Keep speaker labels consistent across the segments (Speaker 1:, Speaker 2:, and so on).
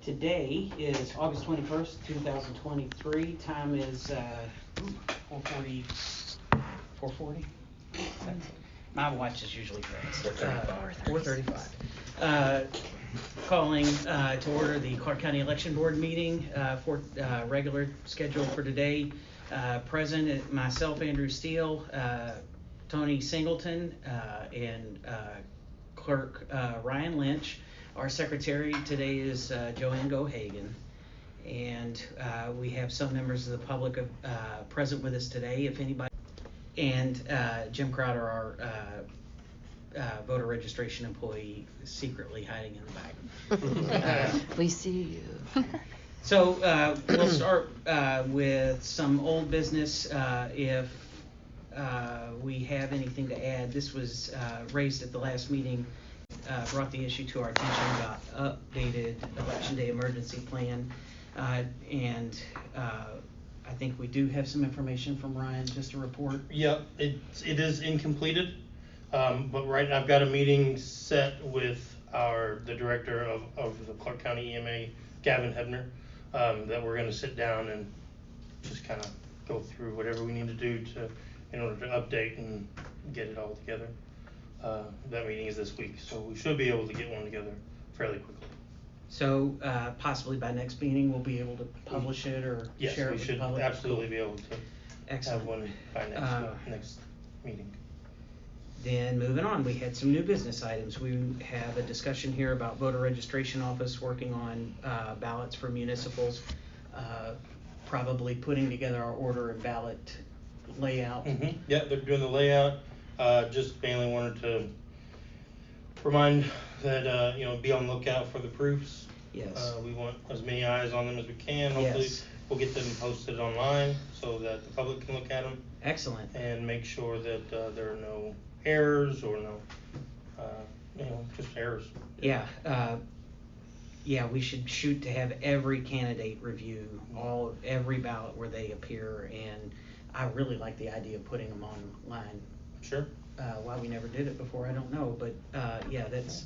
Speaker 1: Today is August 21st, 2023. Time is 4:40. 4:40? My watch is usually fast. 4:35. Calling to order the Clark County Election Board meeting for regular schedule for today. Present myself, Andrew Steele, Tony Singleton, and Clerk Ryan Lynch. Our secretary today is Joanne Gohagan, and we have some members of the public present with us today, if anybody, and Jim Crowder, our voter registration employee, secretly hiding in the back.
Speaker 2: We see you.
Speaker 1: So we'll start with some old business. If we have anything to add, this was raised at the last meeting. Brought the issue to our attention about updated election day emergency plan, and I think we do have some information from Ryan, just a report.
Speaker 3: Yeah, it is incompleted, but I've got a meeting set with the director of the Clark County EMA, Gavin Hebner, that we're going to sit down and just kind of go through whatever we need to do in order to update and get it all together. That meeting is this week, so we should be able to get one together fairly quickly.
Speaker 1: So possibly by next meeting we'll be able to publish it or share it with the public?
Speaker 3: Yes, we should absolutely be able to
Speaker 1: Excellent.
Speaker 3: have one by next meeting.
Speaker 1: Then moving on, we had some new business items. We have a discussion here about voter registration office working on ballots for municipals, probably putting together our order and ballot layout.
Speaker 3: Mm-hmm. Yeah, they're doing the layout. Just mainly wanted to remind that be on the lookout for the proofs.
Speaker 1: Yes.
Speaker 3: We want as many eyes on them as we can. Hopefully,
Speaker 1: yes.
Speaker 3: We'll get them posted online so that the public can look at them.
Speaker 1: Excellent.
Speaker 3: And make sure that there are no errors or no, just errors.
Speaker 1: Yeah. Yeah, we should shoot to have every candidate review every ballot where they appear, and I really like the idea of putting them online.
Speaker 3: Sure.
Speaker 1: Why we never did it before, I don't know, but yeah, that's.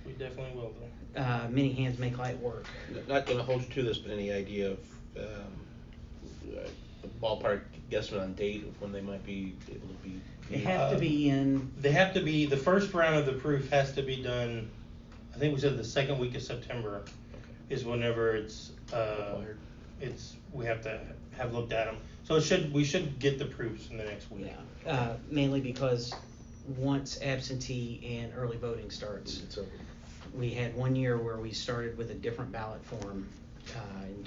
Speaker 3: We definitely will, though.
Speaker 1: Many hands make light work.
Speaker 4: Not going to hold you to this, but any idea of a ballpark guesstimate on date of when they might be able to be?
Speaker 1: They have to be in.
Speaker 3: They have to be. The first round of the proof has to be done. I think we said the second week of September. Okay. Is whenever it's. We have to have looked at them. So we should get the proofs in the next week.
Speaker 1: Yeah. Mainly because once absentee and early voting starts, we had 1 year where we started with a different ballot form in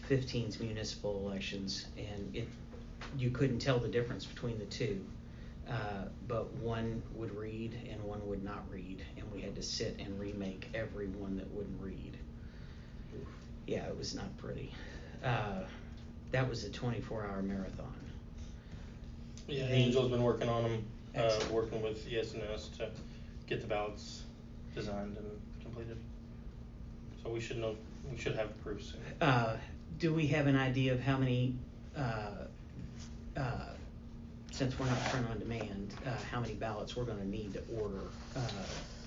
Speaker 1: 2015's municipal elections, and you couldn't tell the difference between the two, but one would read and one would not read, and we had to sit and remake every one that wouldn't read. Yeah, it was not pretty. That was a 24-hour marathon.
Speaker 3: Yeah, Angel's been working on them, working with ES&S to get the ballots designed and completed. So we should have proofs soon.
Speaker 1: Do we have an idea of how many, since we're not print on demand, how many ballots we're going to need to order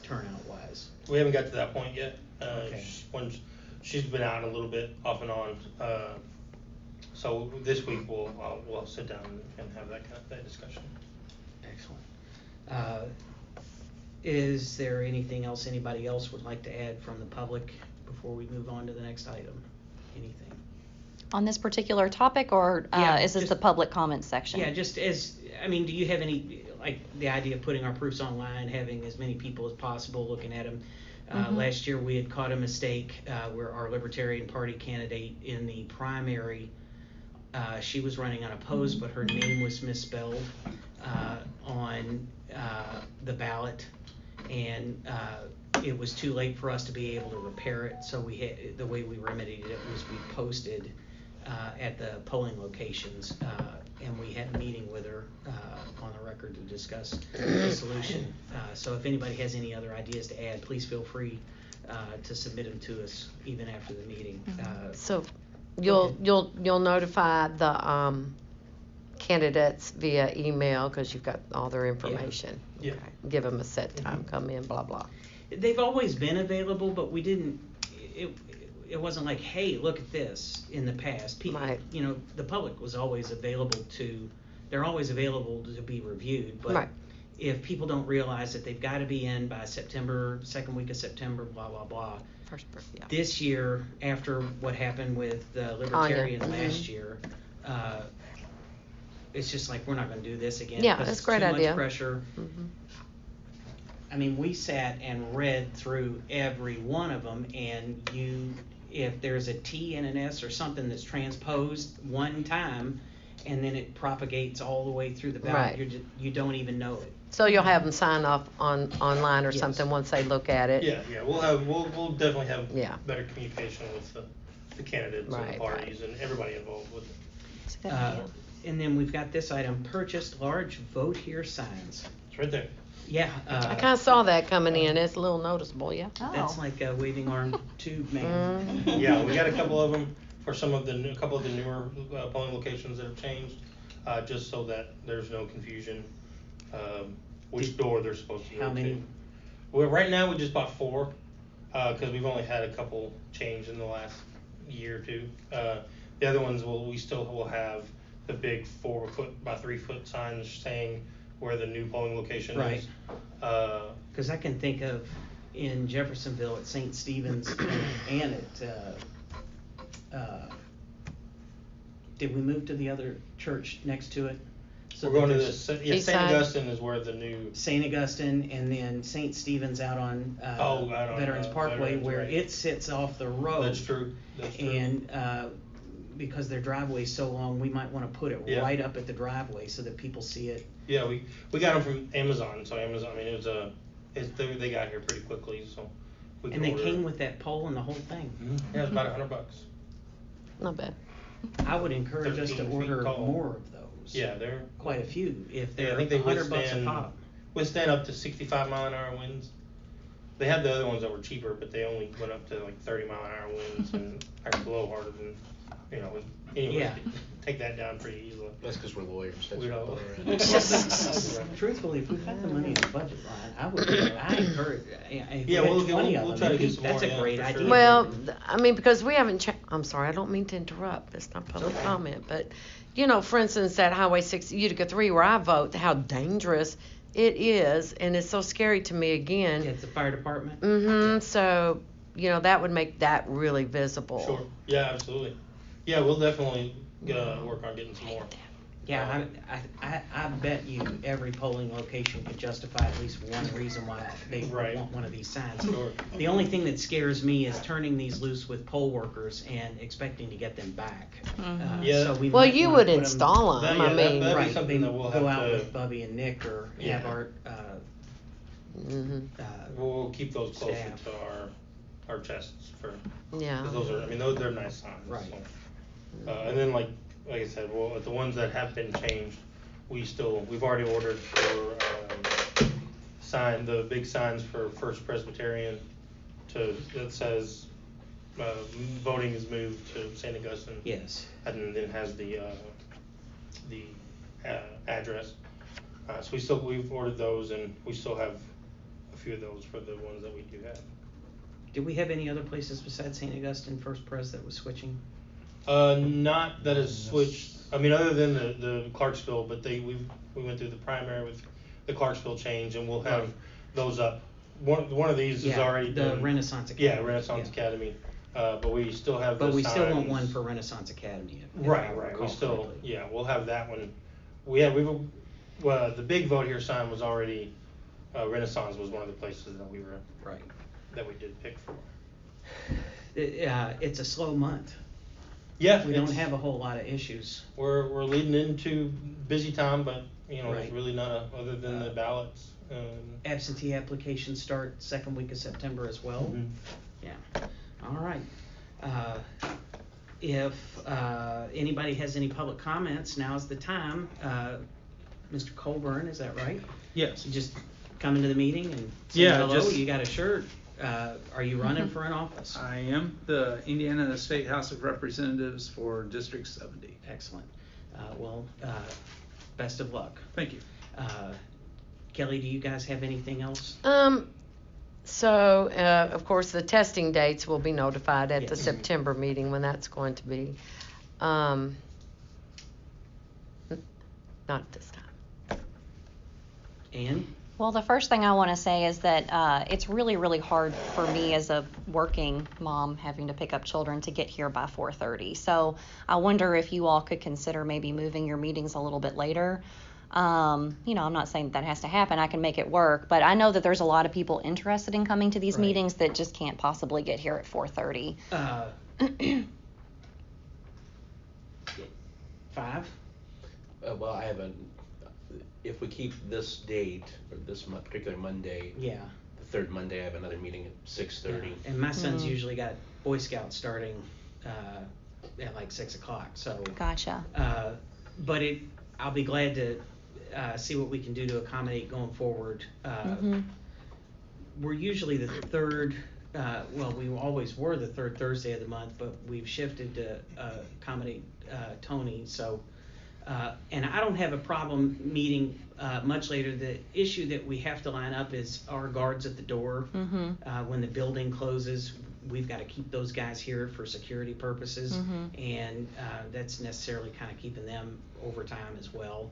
Speaker 1: turnout-wise?
Speaker 3: We haven't got to that point yet.
Speaker 1: Okay.
Speaker 3: She's been out a little bit off and on. So this week we'll sit down and have that discussion.
Speaker 1: Excellent. Is there anything else anybody else would like to add from the public before we move on to the next item? Anything?
Speaker 2: On this particular topic, or is this the public comment section?
Speaker 1: Yeah, do you have any, like the idea of putting our proofs online, having as many people as possible looking at them? Last year we had caught a mistake where our Libertarian Party candidate in the primary, she was running unopposed, but her name was misspelled on the ballot, and it was too late for us to be able to repair it. So the way we remedied it was we posted at the polling locations, and we had a meeting with her on the record to discuss the solution. So if anybody has any other ideas to add, please feel free to submit them to us even after the meeting.
Speaker 5: So you'll notify the candidates via email because you've got all their information.
Speaker 3: Yeah.
Speaker 5: Okay. Give them a set time, come in, blah blah.
Speaker 1: They've always been available, but we didn't, it wasn't like, hey, look at this in the past. People,
Speaker 5: Right.
Speaker 1: you know, the public was always available they're always available to be reviewed, but
Speaker 5: Right.
Speaker 1: if people don't realize that they've got to be in by September, second week of September, blah, blah, blah.
Speaker 2: Yeah.
Speaker 1: This year, after what happened with the Libertarian last year, it's just like, we're not gonna do this again.
Speaker 5: Yeah,
Speaker 1: 'cause
Speaker 5: that's
Speaker 1: it's
Speaker 5: a great
Speaker 1: too
Speaker 5: idea.
Speaker 1: much pressure.
Speaker 5: Mhm.
Speaker 1: I mean, we sat and read through every one of them, and if there's a T and an S or something that's transposed one time, and then it propagates all the way through the ballot,
Speaker 5: Right.
Speaker 1: you don't even know it.
Speaker 5: So you'll have them sign off online or
Speaker 1: Yes.
Speaker 5: something once they look at it?
Speaker 3: Yeah, we'll definitely have
Speaker 5: Yeah.
Speaker 3: better communication with the candidates and
Speaker 5: Right,
Speaker 3: the parties and everybody involved with it.
Speaker 2: It's a good
Speaker 1: Uh,
Speaker 2: idea.
Speaker 1: And then we've got this item, purchased large vote here signs.
Speaker 3: It's right there.
Speaker 1: Yeah.
Speaker 5: I kinda saw that coming in, it's a little noticeable, yeah.
Speaker 1: That's like a waving arm tube man.
Speaker 5: Mhm.
Speaker 3: Yeah, we got a couple of them for a couple of the newer polling locations that have changed, just so that there's no confusion, which door they're supposed to go to.
Speaker 1: How many?
Speaker 3: Well, right now we just bought 4, cause we've only had a couple change in the last year or 2. The other ones we still will have the big 4-foot by 3-foot signs saying where the new polling location
Speaker 1: Right.
Speaker 3: is.
Speaker 1: Because I can think of in Jeffersonville at St. Stephen's and at, did we move to the other church next to it? So
Speaker 3: We're going to
Speaker 1: there's
Speaker 3: St.
Speaker 5: East side?
Speaker 3: Augustine is where the new,
Speaker 1: St. Augustine and then St. Stephen's out on
Speaker 3: out on,
Speaker 1: Veterans Parkway
Speaker 3: Veterans,
Speaker 1: where
Speaker 3: right.
Speaker 1: it sits off the road.
Speaker 3: That's true.
Speaker 1: And because their driveway's so long, we might want to put it
Speaker 3: Yeah.
Speaker 1: right up at the driveway so that people see it.
Speaker 3: Yeah, we got them from Amazon, so Amazon, I mean, it was they got here pretty quickly, so we could
Speaker 1: And they
Speaker 3: order
Speaker 1: came
Speaker 3: it.
Speaker 1: with that pole and the whole thing.
Speaker 3: Yeah, it's about $100.
Speaker 5: Not bad.
Speaker 1: I would encourage us to
Speaker 3: 13 feet
Speaker 1: order
Speaker 3: tall.
Speaker 1: more of those.
Speaker 3: Yeah, they're
Speaker 1: Quite a few, if
Speaker 3: Yeah, I
Speaker 1: they're
Speaker 3: think they
Speaker 1: $100 a pop.
Speaker 3: withstand up to 65-mile-an-hour winds. They had the other ones that were cheaper, but they only went up to like 30-mile-an-hour winds and actually blow harder than, anyway,
Speaker 1: Yeah.
Speaker 3: take that down pretty easily.
Speaker 4: That's because we're lawyers. That's
Speaker 3: We
Speaker 4: what
Speaker 3: don't.
Speaker 4: we're
Speaker 1: Truthfully, if we've got the money in the budget line, I encourage, if we
Speaker 3: Yeah,
Speaker 1: had
Speaker 3: we'll
Speaker 1: 20 of
Speaker 3: we'll
Speaker 1: them,
Speaker 3: try to get some
Speaker 1: that's
Speaker 3: more,
Speaker 1: a
Speaker 3: yeah,
Speaker 1: great
Speaker 3: for sure.
Speaker 1: idea.
Speaker 5: Well, I mean, because we haven't I'm sorry, I don't mean to interrupt, it's not public
Speaker 1: okay.
Speaker 5: comment, but, for instance, that Highway 6 Utica 3 where I vote, how dangerous it is, and it's so scary to me again.
Speaker 1: It's the fire department.
Speaker 5: So, that would make that really visible.
Speaker 3: Sure, yeah, absolutely. Yeah, we'll definitely work on getting some more.
Speaker 1: Yeah, I bet you every polling location could justify at least one reason why they would
Speaker 3: Right.
Speaker 1: want one of these signs.
Speaker 3: Sure.
Speaker 1: The only thing that scares me is turning these loose with poll workers and expecting to get them back.
Speaker 3: Yeah.
Speaker 1: So we
Speaker 5: Well,
Speaker 1: might
Speaker 5: you
Speaker 1: wanna
Speaker 5: would
Speaker 1: put 'em-
Speaker 5: install them,
Speaker 3: That-
Speaker 5: I
Speaker 3: yeah,
Speaker 5: mean.
Speaker 3: that'd be
Speaker 1: Right,
Speaker 3: something
Speaker 1: they
Speaker 3: that we'll
Speaker 1: go
Speaker 3: have
Speaker 1: out
Speaker 3: to-
Speaker 1: with Bubby and Nick or
Speaker 3: Yeah.
Speaker 1: have our,
Speaker 5: Mhm.
Speaker 3: We'll keep those closer
Speaker 1: Staff.
Speaker 3: to our chests for,
Speaker 5: Yeah.
Speaker 3: 'cause those are, they're nice signs.
Speaker 1: Right.
Speaker 3: So. And then like I said, well, the ones that have been changed, we've already ordered for, the big signs for First Presbyterian that says, voting is moved to St. Augustine.
Speaker 1: yes.
Speaker 3: And then has the address. So we've ordered those, and we still have a few of those for the ones that we do have.
Speaker 1: Did we have any other places besides St. Augustine First Pres that was switching?
Speaker 3: Not that has switched, other than the Clarksville, but we went through the primary with the Clarksville change, and we'll have
Speaker 1: Right.
Speaker 3: those up. One of these is
Speaker 1: Yeah,
Speaker 3: already
Speaker 1: the
Speaker 3: done.
Speaker 1: Renaissance Academy.
Speaker 3: Yeah, Renaissance
Speaker 1: Yeah.
Speaker 3: Academy, but we still have the
Speaker 1: But we still want
Speaker 3: signs.
Speaker 1: one for Renaissance Academy. if I
Speaker 3: Right, we
Speaker 1: recall
Speaker 3: still,
Speaker 1: correctly.
Speaker 3: yeah, we'll have that one. The big vote here sign was already, Renaissance was one of the places that we
Speaker 1: Right.
Speaker 3: did pick for.
Speaker 1: It's a slow month.
Speaker 3: Yeah,
Speaker 1: We don't have a whole lot of issues.
Speaker 3: we're leading into busy time, but,
Speaker 1: Right.
Speaker 3: there's really not other than the ballots.
Speaker 1: Absentee applications start second week of September as well.
Speaker 3: Mhm.
Speaker 1: Yeah. All right. If anybody has any public comments, now's the time. Mr. Colburn, is that right?
Speaker 6: Yes.
Speaker 1: You just come into the meeting and say
Speaker 6: Yeah,
Speaker 1: hello.
Speaker 6: just-
Speaker 1: You got a shirt. Are you running for an office?
Speaker 6: I am the Indiana State House of Representatives for District 70.
Speaker 1: Excellent. Best of luck.
Speaker 6: Thank you.
Speaker 1: Kelly, do you guys have anything else?
Speaker 5: So, of course, the testing dates will be notified at the
Speaker 1: Yes.
Speaker 5: September meeting when that's going to be. Not at this time.
Speaker 1: And
Speaker 2: Well, the first thing I want to say is that it's really, really hard for me as a working mom having to pick up children to get here by 4:30. So I wonder if you all could consider maybe moving your meetings a little bit later. I'm not saying that has to happen. I can make it work, but I know that there's a lot of people interested in coming to these
Speaker 1: Right.
Speaker 2: meetings that just can't possibly get here at 4:30.
Speaker 1: 5?
Speaker 4: Well, I have if we keep this date, or this particular Monday,
Speaker 1: Yeah.
Speaker 4: the third Monday, I have another meeting at 6:30.
Speaker 1: And my son's usually got Boy Scouts starting at like 6 o'clock. So,
Speaker 2: Gotcha.
Speaker 1: but I'll be glad to see what we can do to accommodate going forward. We're usually the third. We always were the third Thursday of the month, but we've shifted to accommodate Tony. So, and I don't have a problem meeting much later. The issue that we have to line up is our guards at the door. When the building closes, we've got to keep those guys here for security purposes, and that's necessarily kind of keeping them overtime as well.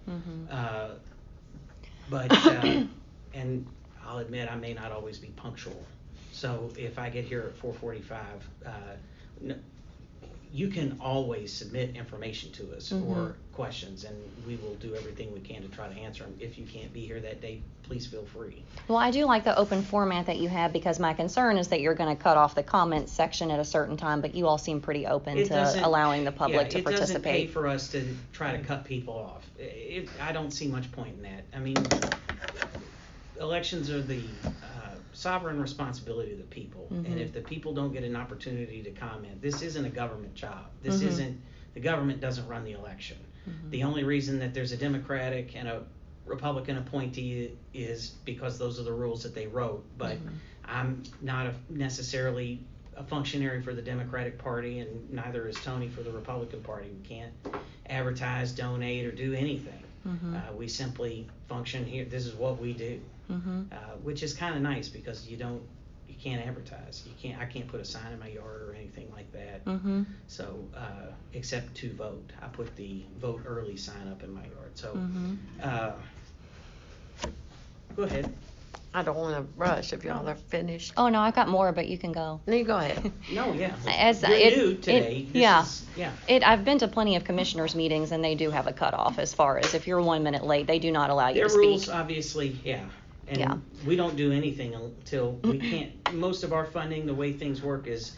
Speaker 1: And I'll admit I may not always be punctual. So if I get here at 4:45, you can always submit information to us or questions, and we will do everything we can to try to answer them. If you can't be here that day, please feel free.
Speaker 2: Well, I do like the open format that you have, because my concern is that you're going to cut off the comments section at a certain time, but you all seem pretty open to allowing the public to
Speaker 1: It doesn't pay
Speaker 2: participate.
Speaker 1: for us to try to cut people off. I don't see much point in that. I mean, elections are the sovereign responsibility of the people, and if the people don't get an opportunity to comment, this isn't a government job. This isn't, the government doesn't run the election. The only reason that there's a Democratic and a Republican appointee is because those are the rules that they wrote, but I'm not necessarily a functionary for the Democratic Party, and neither is Tony for the Republican Party. We can't advertise, donate, or do anything. We simply function here. This is what we do, which is kind of nice, because you can't advertise. I can't put a sign in my yard or anything like that. So except to vote, I put the vote early sign up in my yard. So go ahead.
Speaker 5: I don't want to rush if y'all are finished.
Speaker 2: Oh, no, I've got more, but you can go.
Speaker 5: No, you go ahead.
Speaker 1: No, yeah.
Speaker 2: As
Speaker 1: You're new today.
Speaker 2: I've been to plenty of commissioners meetings, and they do have a cutoff as far as if you're 1 minute late, they do not allow you
Speaker 1: Their
Speaker 2: to speak.
Speaker 1: rules, obviously, and we don't do anything until we can't. Most of our funding, the way things work is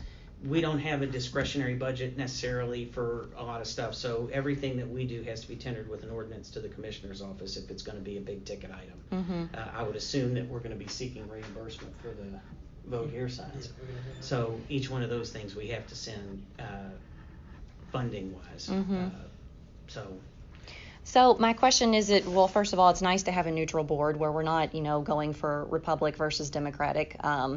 Speaker 1: we don't have a discretionary budget necessarily for a lot of stuff. So everything that we do has to be tendered with an ordinance to the commissioner's office if it's going to be a big ticket item. I would assume that we're going to be seeking reimbursement for the vote here signs. So each one of those things we have to send funding wise.
Speaker 2: So my question is, well, first of all, it's nice to have a neutral board where we're not, going for Republic versus Democratic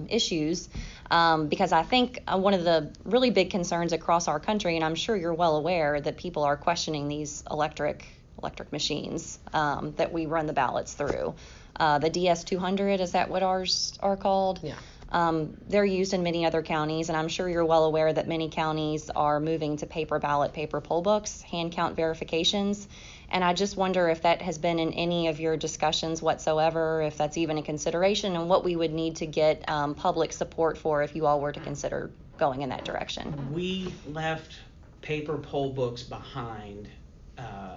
Speaker 2: issues, because I think one of the really big concerns across our country, and I'm sure you're well aware, that people are questioning these electric machines that we run the ballots through. The DS200, is that what ours are called?
Speaker 5: Yeah.
Speaker 2: They're used in many other counties, and I'm sure you're well aware that many counties are moving to paper ballot, paper poll books, hand count verifications. And I just wonder if that has been in any of your discussions whatsoever, if that's even a consideration, and what we would need to get public support for if you all were to consider going in that direction.
Speaker 1: We left paper poll books behind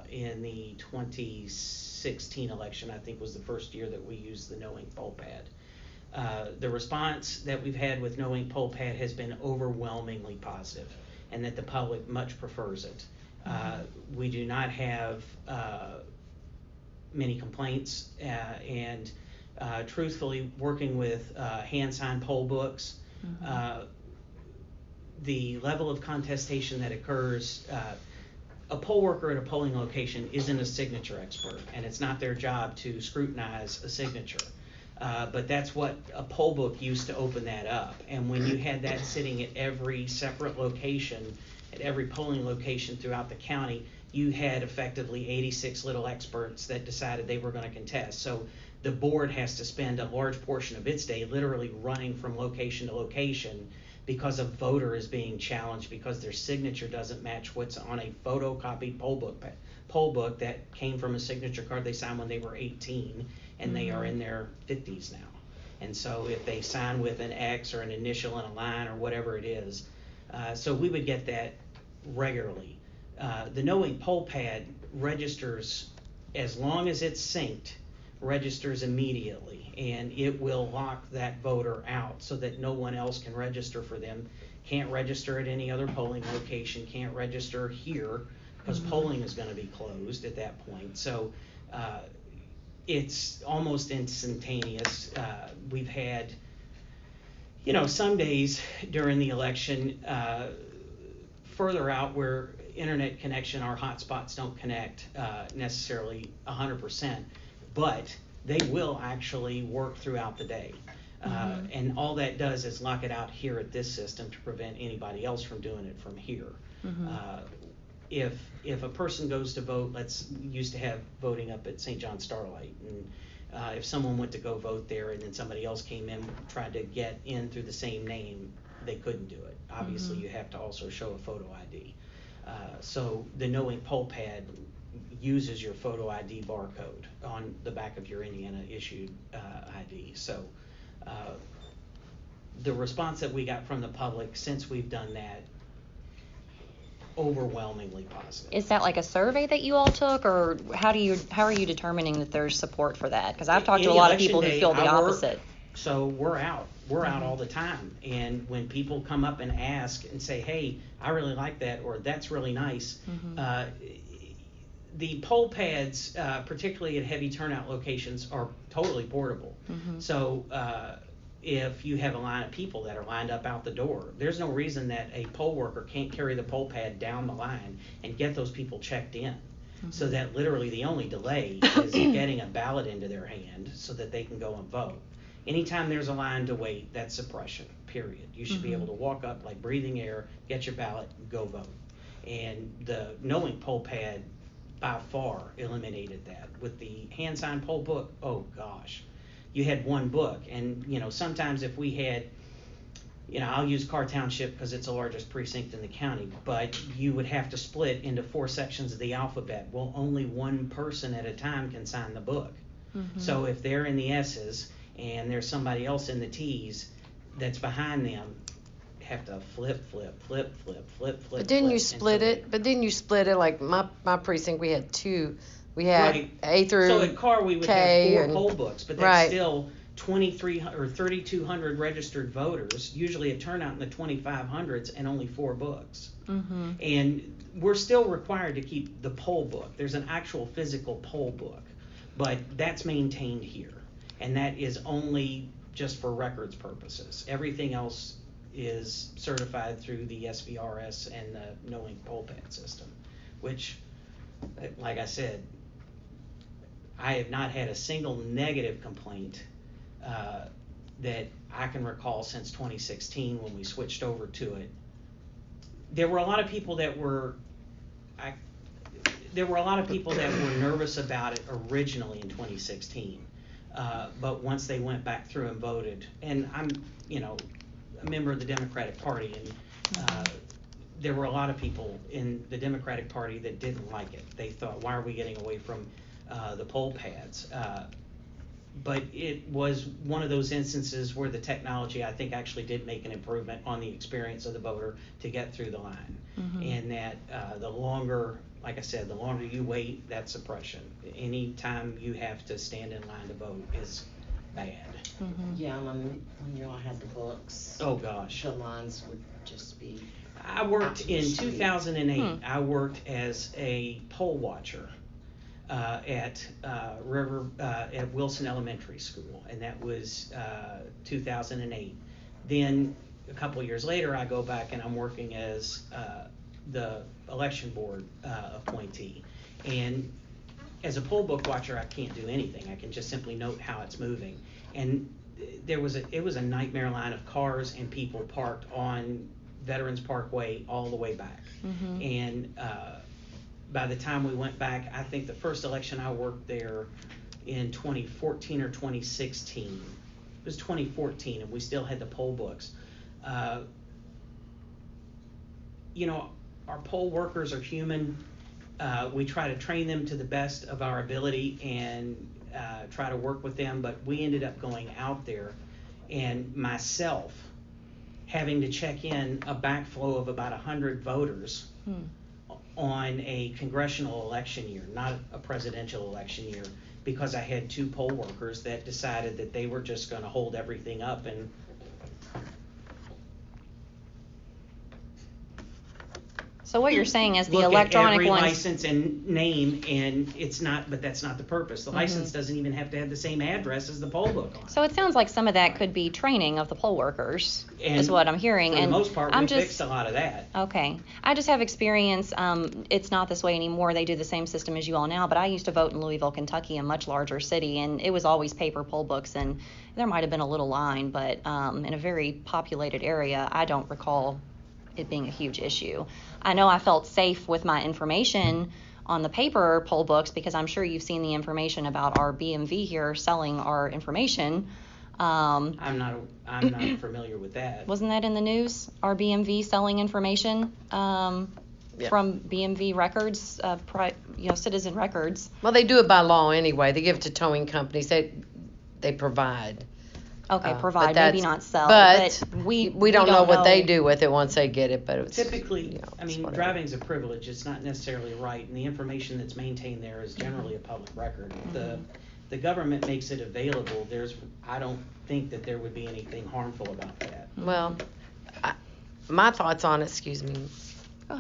Speaker 1: in the 2016 election. I think was the first year that we used the Knowing Poll Pad. The response that we've had with Knowing Poll Pad has been overwhelmingly positive, and that the public much prefers it. We do not have many complaints, and truthfully, working with hand-signed poll books, the level of contestation that occurs, a poll worker at a polling location isn't a signature expert, and it's not their job to scrutinize a signature. But that's what a poll book used to open that up. And when you had that sitting at every separate location, at every polling location throughout the county, you had effectively 86 little experts that decided they were going to contest. So the board has to spend a large portion of its day literally running from location to location because a voter is being challenged because their signature doesn't match what's on a photocopied poll book that came from a signature card they signed when they were 18 and they are in their 50s now. And so if they sign with an X or an initial and a line or whatever it is, so we would get that regularly. The Knowing Poll Pad registers, as long as it's synced, registers immediately, and it will lock that voter out so that no one else can register for them. Can't register at any other polling location, can't register here because polling is going to be closed at that point. So it's almost instantaneous. We've had, some days during the election further out where internet connection, our hotspots don't connect necessarily 100%, but they will actually work throughout the day. And all that does is lock it out here at this system to prevent anybody else from doing it from here. If a person goes to vote, used to have voting up at St. John Starlight, and if someone went to go vote there and then somebody else came in, tried to get in through the same name, they couldn't do it. Obviously, you have to also show a photo ID. So the Knowing Poll Pad uses your photo ID barcode on the back of your Indiana issued ID. So the response that we got from the public since we've done that, overwhelmingly positive.
Speaker 2: Is that like a survey that you all took, or how are you determining that there's support for that? Because I've talked to a lot of people who feel the opposite.
Speaker 1: So we're out all the time, and when people come up and ask and say, hey, I really like that, or that's really nice, the poll pads, particularly at heavy turnout locations, are totally portable. So if you have a line of people that are lined up out the door, there's no reason that a poll worker can't carry the poll pad down the line and get those people checked in. So that literally the only delay is getting a ballot into their hand so that they can go and vote. Anytime there's a line to wait, that's suppression, period. You should be able to walk up like breathing air, get your ballot, go vote. And the Knowing Poll Pad by far eliminated that. With the hand signed poll book, oh gosh, you had one book, and sometimes if we had, I'll use Carr Township because it's the largest precinct in the county, but you would have to split into 4 sections of the alphabet. Well, only one person at a time can sign the book. So if they're in the S's and there's somebody else in the T's that's behind them, have to flip.
Speaker 5: But didn't you split it? But didn't you split it? Like my precinct, we had 2. We had
Speaker 1: right.
Speaker 5: A through
Speaker 1: So at Carr we would
Speaker 5: K
Speaker 1: have 4 poll books, but that's
Speaker 5: right.
Speaker 1: still 2,300 or 3,200 registered voters, usually a turnout in the 2,500s, and only 4 books. And we're still required to keep the poll book. There's an actual physical poll book, but that's maintained here, and that is only just for records purposes. Everything else is certified through the SVRS and the Knowing Poll Pad system, which, like I said, I have not had a single negative complaint that I can recall since 2016 when we switched over to it. There were a lot of people that were nervous about it originally in 2016, but once they went back through and voted, and I'm a member of the Democratic Party, and there were a lot of people in the Democratic Party that didn't like it. They thought, why are we getting away from the poll pads? But it was one of those instances where the technology, I think, actually did make an improvement on the experience of the voter to get through the line. And that the longer, like I said, the longer you wait, that's suppression. Any time you have to stand in line to vote is bad.
Speaker 7: Yeah, when you all had the books,
Speaker 1: Oh gosh.
Speaker 7: the lines would just be.
Speaker 1: I worked in 2008. I worked as a poll watcher at Wilson Elementary School, and that was 2008. Then a couple years later, I go back and I'm working as the election board appointee. And as a poll book watcher, I can't do anything. I can just simply note how it's moving. And it was a nightmare line of cars and people parked on Veterans Parkway all the way back. And by the time we went back, I think the first election I worked there in 2014 or 2016. It was 2014, and we still had the poll books. You know, our poll workers are human. We try to train them to the best of our ability and try to work with them, but we ended up going out there and myself having to check in a backflow of about 100 voters on a congressional election year, not a presidential election year, because I had 2 poll workers that decided that they were just going to hold everything up. And
Speaker 2: So what you're saying is the
Speaker 1: look
Speaker 2: electronic
Speaker 1: at every
Speaker 2: ones.
Speaker 1: license and name, and it's not, but that's not the purpose.
Speaker 2: Mm-hmm.
Speaker 1: The license doesn't even have to have the same address as the poll book on it.
Speaker 2: So it sounds like some of that could be training of the poll workers, is what I'm hearing.
Speaker 1: For the
Speaker 2: And
Speaker 1: most part,
Speaker 2: I'm
Speaker 1: we
Speaker 2: just,
Speaker 1: fixed a lot of that.
Speaker 2: Okay. I just have experience. It's not this way anymore. They do the same system as you all now, but I used to vote in Louisville, Kentucky, a much larger city, and it was always paper poll books, and there might have been a little line, but in a very populated area, I don't recall it being a huge issue. I know I felt safe with my information on the paper poll books because I'm sure you've seen the information about our BMV here selling our information.
Speaker 1: I'm not familiar with that.
Speaker 2: Wasn't that in the news? Our BMV selling information from BMV records, citizen records.
Speaker 5: Well, they do it by law anyway. They give it to towing companies. They provide.
Speaker 2: Okay,
Speaker 5: But
Speaker 2: provide,
Speaker 5: that's-
Speaker 2: maybe not sell.
Speaker 5: but
Speaker 2: we
Speaker 5: don't know what they do with it once they get it. But it's
Speaker 1: Typically, I
Speaker 5: it's
Speaker 1: mean,
Speaker 5: whatever.
Speaker 1: driving's a privilege. It's not necessarily right, and the information that's maintained there is generally a public record. The government makes it available. I don't think that there would be anything harmful about that.
Speaker 5: Well, my thoughts on it. Excuse me.
Speaker 2: Go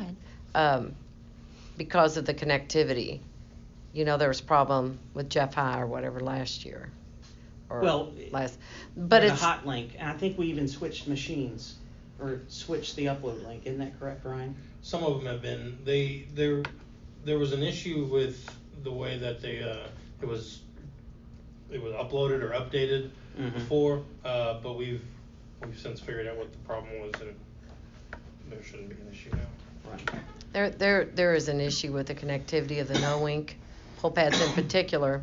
Speaker 2: ahead.
Speaker 5: Because of the connectivity. You know, there was a problem with Jeff High or whatever last year. Or
Speaker 1: Well,
Speaker 5: but
Speaker 1: the
Speaker 5: it's
Speaker 1: hot link, and I think we even switched machines or switched the upload link. Isn't that correct, Ryan?
Speaker 3: Some of them have been. There was an issue with the way that it was uploaded or updated before, but we've since figured out what the problem was, and there shouldn't be an issue now.
Speaker 1: Right.
Speaker 5: there is an issue with the connectivity of the NoInc poll pads in particular.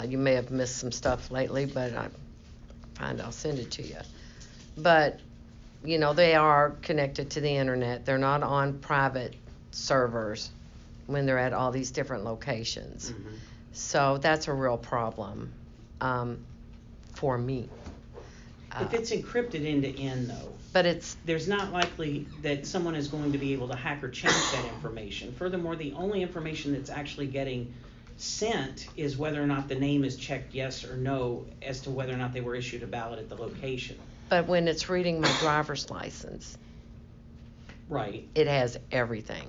Speaker 5: You may have missed some stuff lately, but I'll send it to you. But, you know, they are connected to the internet. They're not on private servers when they're at all these different locations.
Speaker 1: Mm-hmm.
Speaker 5: So that's a real problem for me.
Speaker 1: If it's encrypted end to end, though,
Speaker 5: But it's,
Speaker 1: there's not likely that someone is going to be able to hack or change that information. Furthermore, the only information that's actually getting sent is whether or not the name is checked yes or no as to whether or not they were issued a ballot at the location.
Speaker 5: but when it's reading my driver's license,
Speaker 1: Right.
Speaker 5: it has everything.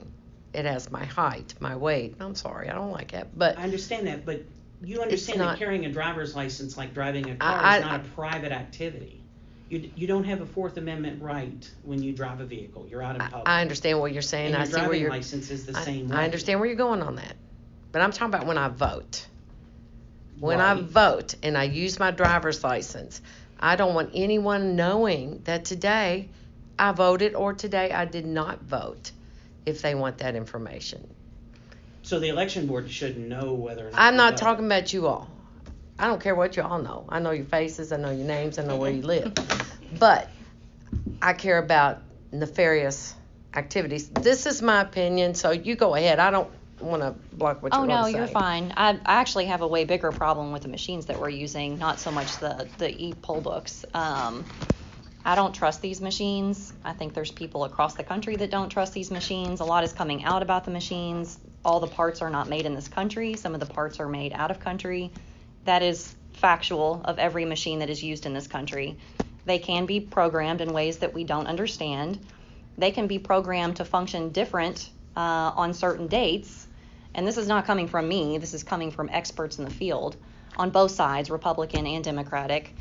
Speaker 5: It has my height, my weight. I'm sorry, I don't like that, but
Speaker 1: I understand that, but you understand
Speaker 5: not-
Speaker 1: that carrying a driver's license like driving a car
Speaker 5: I-
Speaker 1: is not a private activity. You don't have a Fourth Amendment right when you drive a vehicle. You're out in public.
Speaker 5: I understand what you're saying.
Speaker 1: And
Speaker 5: I
Speaker 1: your
Speaker 5: see where
Speaker 1: driving
Speaker 5: you're.
Speaker 1: license is the same way.
Speaker 5: I understand where you're going on that, but I'm talking about when I vote. When I
Speaker 1: Right.
Speaker 5: vote and I use my driver's license, I don't want anyone knowing that today I voted or today I did not vote. If they want that information,
Speaker 1: So the election board should know whether or not.
Speaker 5: I'm
Speaker 1: you
Speaker 5: not
Speaker 1: vote.
Speaker 5: talking about you all. I don't care what you all know. I know your faces. I know your names. I know where you live. But I care about nefarious activities. This is my opinion, so you go ahead. I don't want to block what you're
Speaker 2: Oh,
Speaker 5: going
Speaker 2: no,
Speaker 5: to say.
Speaker 2: you're fine. I actually have a way bigger problem with the machines that we're using, not so much the e-poll books. I don't trust these machines. I think there's people across the country that don't trust these machines. A lot is coming out about the machines. All the parts are not made in this country. Some of the parts are made out of country. That is factual of every machine that is used in this country. They can be programmed in ways that we don't understand. They can be programmed to function different on certain dates. And this is not coming from me. This is coming from experts in the field on both sides, Republican and Democratic.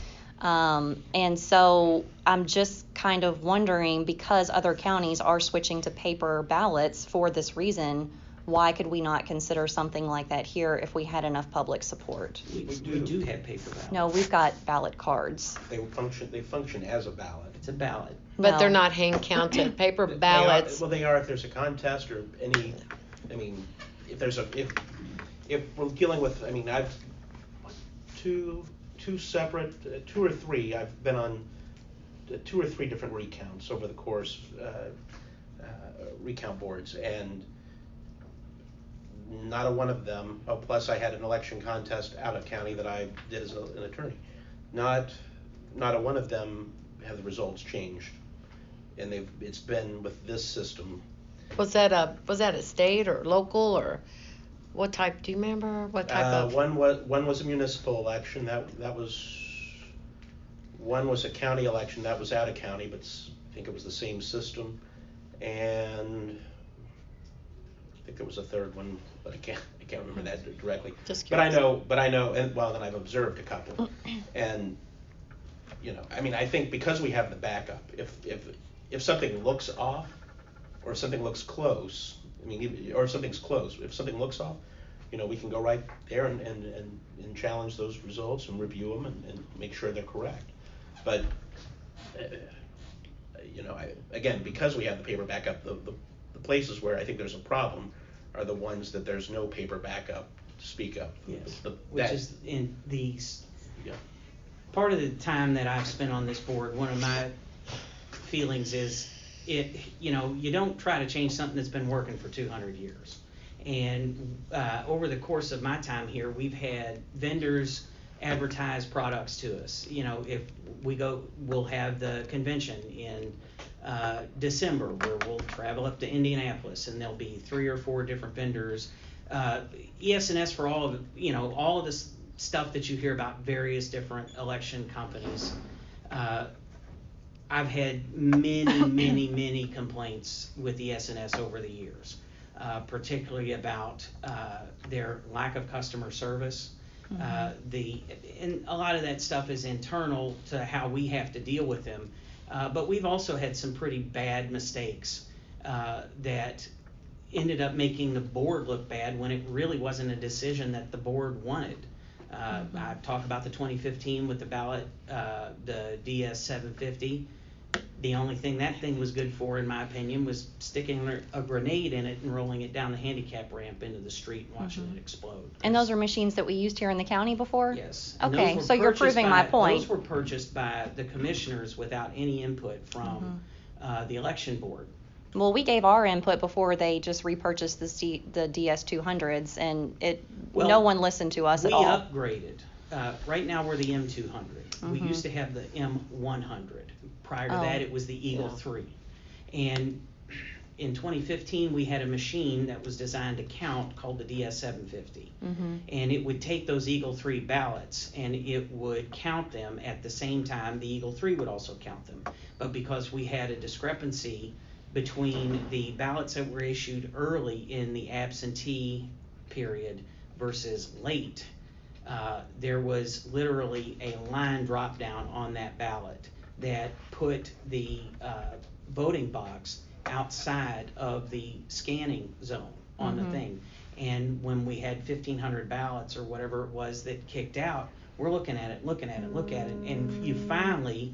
Speaker 2: And so I'm just kind of wondering, because other counties are switching to paper ballots for this reason, why could we not consider something like that here if we had enough public support?
Speaker 1: We do have paper ballots.
Speaker 2: No, we've got ballot cards.
Speaker 4: They function as a ballot.
Speaker 1: It's a ballot.
Speaker 5: But they're
Speaker 2: No.
Speaker 5: not hand counted. Paper
Speaker 4: They are-
Speaker 5: ballots.
Speaker 4: Well, they are if there's a contest or any, I mean, if if we're dealing with, I mean, I've two separate, 2 or 3, I've been on 2 or 3 different recounts over the course, recount boards, and not a one of them, oh, plus I had an election contest out of county that I did as an attorney. Not a one of them have the results changed, and it's been with this system.
Speaker 5: Was that a state or local, or what type? Do you remember what type of?
Speaker 4: One was a municipal election. That was one was a county election. That was out of county, but I think it was the same system. And I think there was a third one, but I can't remember that directly.
Speaker 5: Just
Speaker 4: but I
Speaker 5: curious.
Speaker 4: know, and well, then I've observed a couple, and I mean, I think because we have the backup, if something looks off, or something looks close, I mean, or if something's close, if something looks off, we can go right there and challenge those results and review them and make sure they're correct. But again, because we have the paper backup, the places where I think there's a problem are the ones that there's no paper backup to speak of.
Speaker 1: Yes, which is in these. Yeah. Part of the time that I've spent on this board, one of my feelings is you don't try to change something that's been working for 200 years. And over the course of my time here, we've had vendors advertise products to us. If we go, we'll have the convention in December where we'll travel up to Indianapolis, and there'll be 3 or 4 different vendors. ES&S for all of this stuff that you hear about various different election companies. I've had many complaints with ES&S over the years, particularly about their lack of customer service. And a lot of that stuff is internal to how we have to deal with them. But we've also had some pretty bad mistakes that ended up making the board look bad when it really wasn't a decision that the board wanted. I talk about the 2015 with the ballot, the DS 750. The only thing that thing was good for, in my opinion, was sticking a grenade in it and rolling it down the handicap ramp into the street and watching it explode.
Speaker 2: And those are machines that we used here in the county before?
Speaker 1: Yes.
Speaker 2: Okay, so you're proving my point.
Speaker 1: Those were purchased by the commissioners without any input from the election board.
Speaker 2: Well, we gave our input before they just repurchased the DS 200s, and no one listened to us at all.
Speaker 1: We upgraded. Right now we're the M200. We used to have the M100. Prior to that, it was the Eagle 3. And in 2015, we had a machine that was designed to count called the DS 750. And it would take those Eagle 3 ballots and it would count them at the same time the Eagle 3 would also count them. But because we had a discrepancy between the ballots that were issued early in the absentee period versus late, there was literally a line drop down on that ballot that put the voting box outside of the scanning zone on the thing. And when we had 1,500 ballots or whatever it was that kicked out, we're looking at it, and you finally,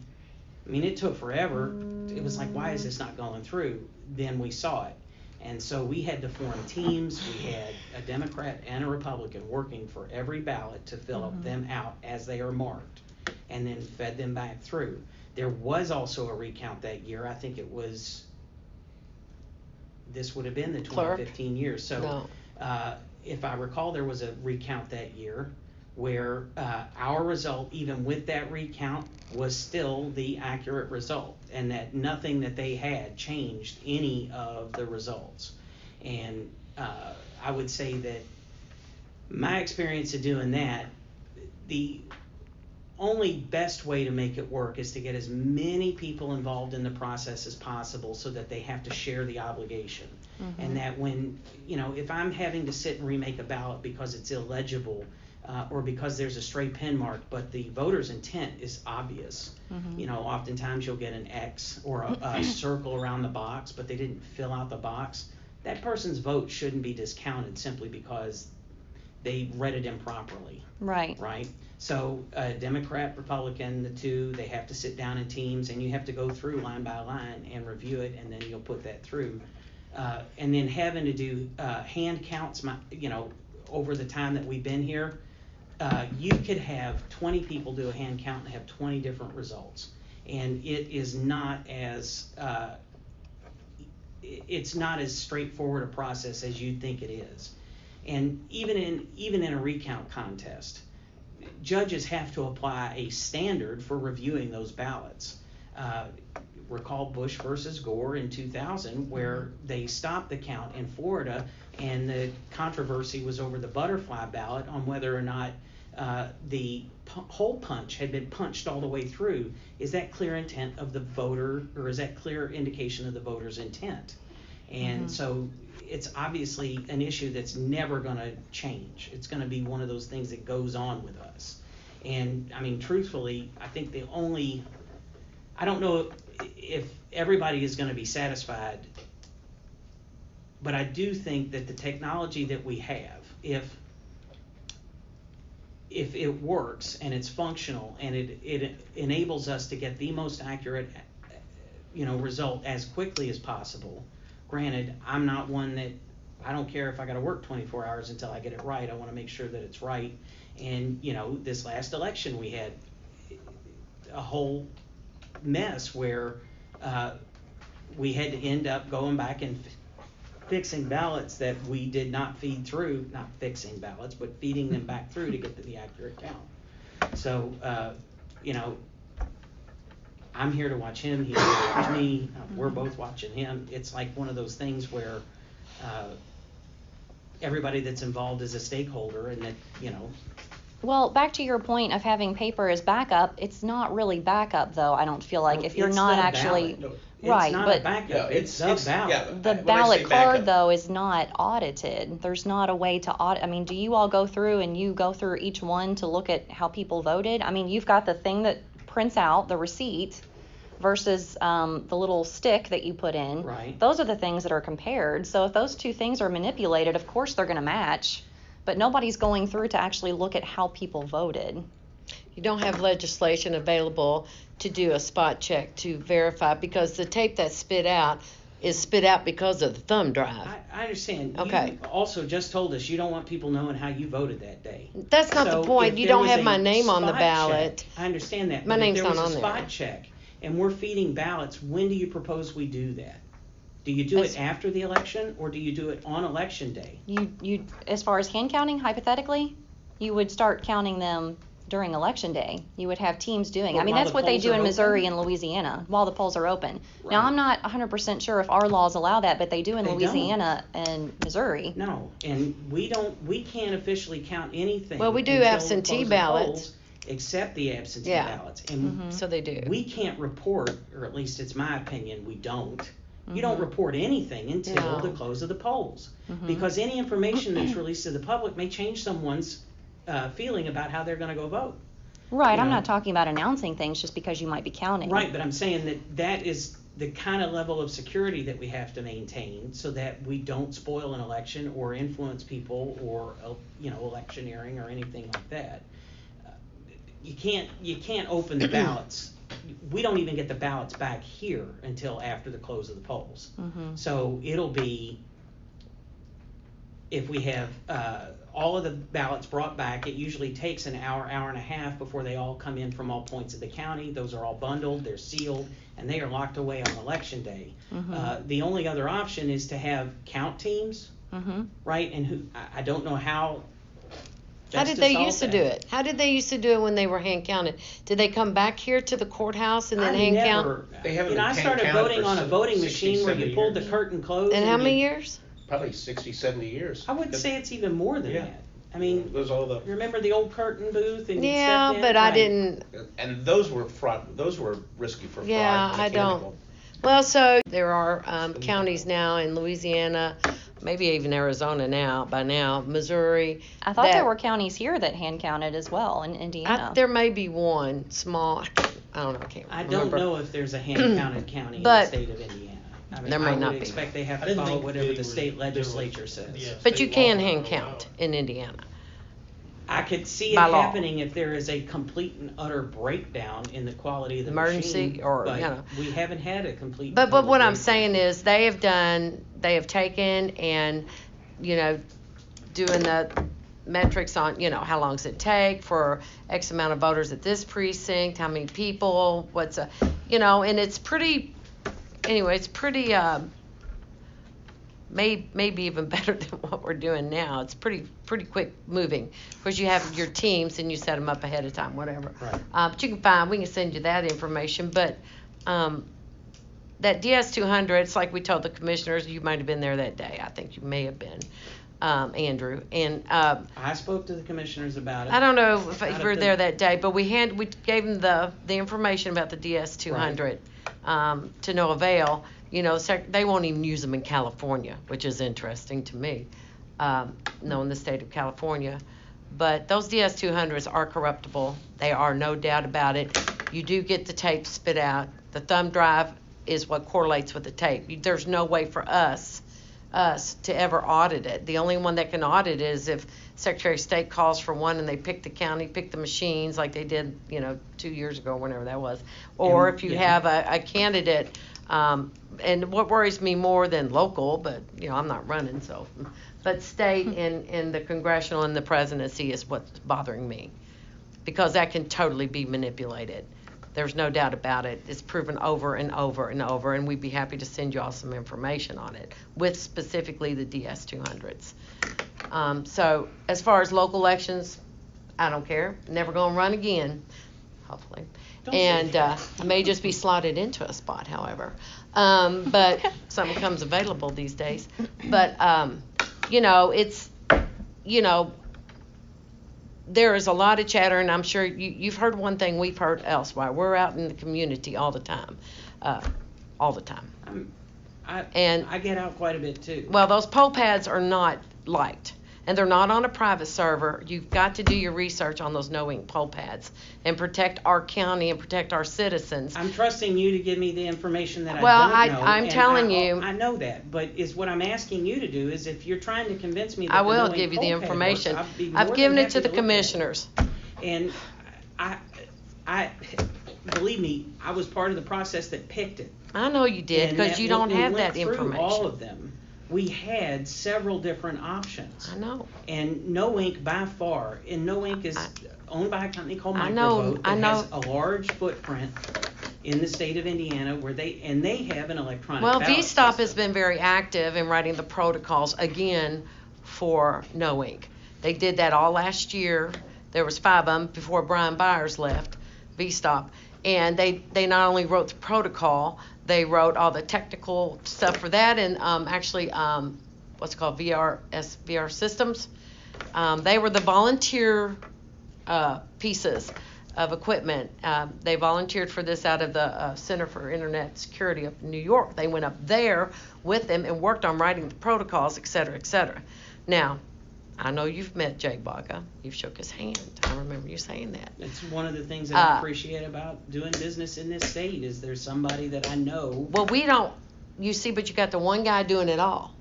Speaker 1: I mean, it took forever. It was like, why is this not going through? Then we saw it. And so we had to form teams. We had a Democrat and a Republican working for every ballot to fill them out as they are marked and then fed them back through. There was also a recount that year. I think it was, this would have been the 2015 year. So if I recall, there was a recount that year where our result, even with that recount, was still the accurate result, and that nothing that they had changed any of the results. And I would say that my experience of doing that, the only best way to make it work is to get as many people involved in the process as possible so that they have to share the obligation. And that when, if I'm having to sit and remake a ballot because it's illegible, or because there's a stray pen mark, but the voter's intent is obvious. Oftentimes you'll get an X or a circle around the box, but they didn't fill out the box. That person's vote shouldn't be discounted simply because they read it improperly.
Speaker 2: Right.
Speaker 1: So Democrat, Republican, the two, they have to sit down in teams, and you have to go through line by line and review it, and then you'll put that through. And then having to do hand counts, over the time that we've been here, you could have 20 people do a hand count and have 20 different results. And it is not as, it's not as straightforward a process as you'd think it is. And even in a recount contest, judges have to apply a standard for reviewing those ballots. Recall Bush versus Gore in 2000, where they stopped the count in Florida, and the controversy was over the butterfly ballot on whether or not the hole punch had been punched all the way through. Is that clear intent of the voter, or is that clear indication of the voter's intent? And so it's obviously an issue that's never going to change. It's going to be one of those things that goes on with us. And I mean, truthfully, I think I don't know if everybody is going to be satisfied, but I do think that the technology that we have, if it works and it's functional and it enables us to get the most accurate, result as quickly as possible. Granted, I'm not one that, I don't care if I got to work 24 hours until I get it right. I want to make sure that it's right. And this last election we had a whole mess where we had to end up going back and fixing ballots that we did not feed through, not fixing ballots, but feeding them back through to get to the accurate count. So, I'm here to watch him, he's here to watch me, we're both watching him. It's like one of those things where everybody that's involved is a stakeholder, and that,
Speaker 2: Well, back to your point of having paper as backup, it's not really backup, though, I don't feel like, if you're
Speaker 1: it's
Speaker 2: not
Speaker 1: the
Speaker 2: actually,
Speaker 1: ballot.
Speaker 2: right,
Speaker 1: It's not
Speaker 2: but
Speaker 1: a backup,
Speaker 4: No,
Speaker 1: it's the ballot.
Speaker 4: yeah,
Speaker 2: the
Speaker 4: when I say
Speaker 2: ballot card,
Speaker 4: backup-
Speaker 2: though, is not audited. There's not a way to audit. I mean, do you all go through and you go through each one to look at how people voted? I mean, you've got the thing that prints out the receipt versus the little stick that you put in.
Speaker 1: Right.
Speaker 2: Those are the things that are compared. So if those two things are manipulated, of course they're going to match, but nobody's going through to actually look at how people voted.
Speaker 5: You don't have legislation available to do a spot check to verify, because the tape that's spit out is spit out because of the thumb drive.
Speaker 1: I understand.
Speaker 5: Okay.
Speaker 1: You also just told us you don't want people knowing how you voted that day.
Speaker 5: That's not
Speaker 1: So
Speaker 5: the point.
Speaker 1: if
Speaker 5: You
Speaker 1: there
Speaker 5: don't
Speaker 1: was
Speaker 5: have
Speaker 1: a
Speaker 5: my name on the
Speaker 1: spot
Speaker 5: ballot.
Speaker 1: check, I understand that.
Speaker 5: My
Speaker 1: but
Speaker 5: name's
Speaker 1: if there
Speaker 5: not
Speaker 1: was
Speaker 5: on
Speaker 1: a
Speaker 5: there.
Speaker 1: spot check and we're feeding ballots, when do you propose we do that? Do you do it after the election, or do you do it on election day?
Speaker 2: You as far as hand counting, hypothetically, you would start counting them during election day. You would have teams doing.
Speaker 1: But
Speaker 2: I mean,
Speaker 1: while
Speaker 2: that's
Speaker 1: the
Speaker 2: what they
Speaker 1: polls
Speaker 2: do
Speaker 1: are
Speaker 2: in Missouri
Speaker 1: open?
Speaker 2: and Louisiana while the polls are open. Now,
Speaker 1: Right.
Speaker 2: I'm not 100% sure if our laws allow that, but they do in
Speaker 1: They don't.
Speaker 2: Louisiana and Missouri.
Speaker 1: No, and we can't officially count anything.
Speaker 5: Well, we do
Speaker 1: until the
Speaker 5: absentee
Speaker 1: close of
Speaker 5: ballots.
Speaker 1: polls, except the absentee
Speaker 5: Yeah.
Speaker 1: ballots. And
Speaker 5: So they do.
Speaker 1: we can't report, or at least it's my opinion, we don't. You don't report anything until
Speaker 5: No.
Speaker 1: the close of the polls, because any information that's released to the public may change someone's feeling about how they're going to go vote.
Speaker 2: Right, I'm
Speaker 1: know.
Speaker 2: not talking about announcing things just because you might be counting.
Speaker 1: Right, but I'm saying that is the kind of level of security that we have to maintain, so that we don't spoil an election or influence people, or electioneering or anything like that. You can't open the ballots. We don't even get the ballots back here until after the close of the polls. So it'll be, if we have all of the ballots brought back, it usually takes an hour and a half before they all come in from all points of the county. Those are all bundled, they're sealed, and they are locked away on election day. The only other option is to have count teams, right? And I don't know how.
Speaker 5: How did they used to do it? How did they used to do it when they were hand counted? Did they come back here to the courthouse and then hand count?
Speaker 4: They haven't been
Speaker 1: I
Speaker 4: hand
Speaker 1: started
Speaker 4: counted
Speaker 1: voting
Speaker 4: for
Speaker 1: on a voting
Speaker 4: 60,
Speaker 1: machine where
Speaker 4: 70
Speaker 1: you pulled the
Speaker 4: years.
Speaker 1: curtain closed.
Speaker 5: And how many years?
Speaker 4: Probably 60, 70 years.
Speaker 1: I would say it's even more than
Speaker 4: Yeah.
Speaker 1: that. I mean,
Speaker 4: Those all the,
Speaker 1: remember the old curtain booth? And you
Speaker 5: Yeah,
Speaker 1: stepped in?
Speaker 5: but I
Speaker 1: Right.
Speaker 5: didn't.
Speaker 4: and those were fraud. Those were risky for fraud.
Speaker 5: Yeah, I
Speaker 4: mechanical.
Speaker 5: don't. Well, so there are counties now in Louisiana, maybe even Arizona now, by now, Missouri.
Speaker 2: I thought
Speaker 5: that-
Speaker 2: there were counties here that hand counted as well in Indiana.
Speaker 5: There may be one small, I don't know, I can't
Speaker 1: I
Speaker 5: remember.
Speaker 1: don't know if there's a hand-counted county in the
Speaker 5: But
Speaker 1: state of Indiana. I mean,
Speaker 5: there may
Speaker 1: I
Speaker 5: not
Speaker 1: would
Speaker 5: be.
Speaker 1: expect they have
Speaker 3: I
Speaker 1: to
Speaker 3: didn't
Speaker 1: follow
Speaker 3: think
Speaker 1: whatever
Speaker 3: they
Speaker 1: the
Speaker 3: were-
Speaker 1: state
Speaker 3: there was-
Speaker 1: legislature says.
Speaker 3: yeah.
Speaker 5: But you
Speaker 3: state
Speaker 5: can
Speaker 3: law
Speaker 5: hand
Speaker 3: don't
Speaker 5: count in Indiana.
Speaker 1: I could see it
Speaker 5: By law.
Speaker 1: happening if there is a complete and utter breakdown in the quality of the
Speaker 5: Emergency
Speaker 1: machine,
Speaker 5: or,
Speaker 1: but
Speaker 5: you know.
Speaker 1: we haven't had a complete.
Speaker 5: But
Speaker 1: and total
Speaker 5: what I'm
Speaker 1: breakdown.
Speaker 5: saying is they have taken and, doing metrics on, how long does it take for X amount of voters at this precinct, how many people, and it's pretty, maybe even better than what we're doing now. It's pretty quick moving. Of course, you have your teams and you set them up ahead of time, whatever.
Speaker 1: Right.
Speaker 5: But we can send you that information. But that DS200, it's like we told the commissioners, you might have been there that day. I think you may have been, Andrew. And
Speaker 1: I spoke to the commissioners about it.
Speaker 5: I don't know if
Speaker 1: Out
Speaker 5: you were
Speaker 1: of the-
Speaker 5: there that day, but we gave them the information about the DS200 to no avail. They won't even use them in California, which is interesting to me, knowing the state of California. But those DS200s are corruptible. They are, no doubt about it. You do get the tape spit out. The thumb drive is what correlates with the tape. There's no way for us to ever audit it. The only one that can audit it is if Secretary of State calls for one and they pick the county, pick the machines like they did, 2 years ago, whenever that was. Or if you have a candidate, and what worries me more than local, but I'm not running, so, but state and the congressional and the presidency is what's bothering me, because that can totally be manipulated. There's no doubt about it. It's proven over and over and over, and we'd be happy to send you all some information on it, with specifically the DS200s. So as far as local elections, I don't care. Never gonna run again, hopefully. And I may just be slotted into a spot, however. But something comes available these days. But, it's, there is a lot of chatter, and I'm sure you've heard one thing we've heard elsewhere. We're out in the community all the time.
Speaker 1: I get out quite a bit too.
Speaker 5: Well, those poll pads are not liked, and they're not on a private server. You've got to do your research on those no-ink poll pads and protect our county and protect our citizens.
Speaker 1: I'm trusting you to give me the information that
Speaker 5: Well,
Speaker 1: I don't know.
Speaker 5: I'm
Speaker 1: and
Speaker 5: telling you.
Speaker 1: I know that, but what I'm asking you to do is, if you're trying to convince me that
Speaker 5: I
Speaker 1: the
Speaker 5: will
Speaker 1: no-ink
Speaker 5: give you the
Speaker 1: poll pad
Speaker 5: information.
Speaker 1: works, I'd be more
Speaker 5: I've
Speaker 1: than
Speaker 5: given it
Speaker 1: happy
Speaker 5: to the
Speaker 1: look at it.
Speaker 5: commissioners.
Speaker 1: And I believe me, I was part of the process that picked it.
Speaker 5: I know you did,
Speaker 1: And
Speaker 5: because
Speaker 1: that
Speaker 5: you don't
Speaker 1: when we
Speaker 5: have
Speaker 1: went
Speaker 5: that
Speaker 1: through
Speaker 5: information.
Speaker 1: all of them, we had several different options.
Speaker 5: I know.
Speaker 1: And No Ink by far, and No Ink is owned by a company called
Speaker 5: I know,
Speaker 1: Microvote
Speaker 5: I
Speaker 1: that
Speaker 5: know.
Speaker 1: has a large footprint in the state of Indiana, where they have an electronic
Speaker 5: Well,
Speaker 1: ballot
Speaker 5: VStop has
Speaker 1: system.
Speaker 5: been very active in writing the protocols again for No Ink. They did that all last year. There was 5 of them before Brian Byers left VStop. And they not only wrote the protocol, they wrote all the technical stuff for that, and what's it called, VR systems. They were the volunteer pieces of equipment. They volunteered for this out of the Center for Internet Security of New York. They went up there with them and worked on writing the protocols, et cetera, et cetera. Now, I know you've met Jay Baca. You've shook his hand. I remember you saying that.
Speaker 1: It's one of the things that I appreciate about doing business in this state, is there's somebody that I know.
Speaker 5: Well, we don't, you see, but you got the one guy doing it all.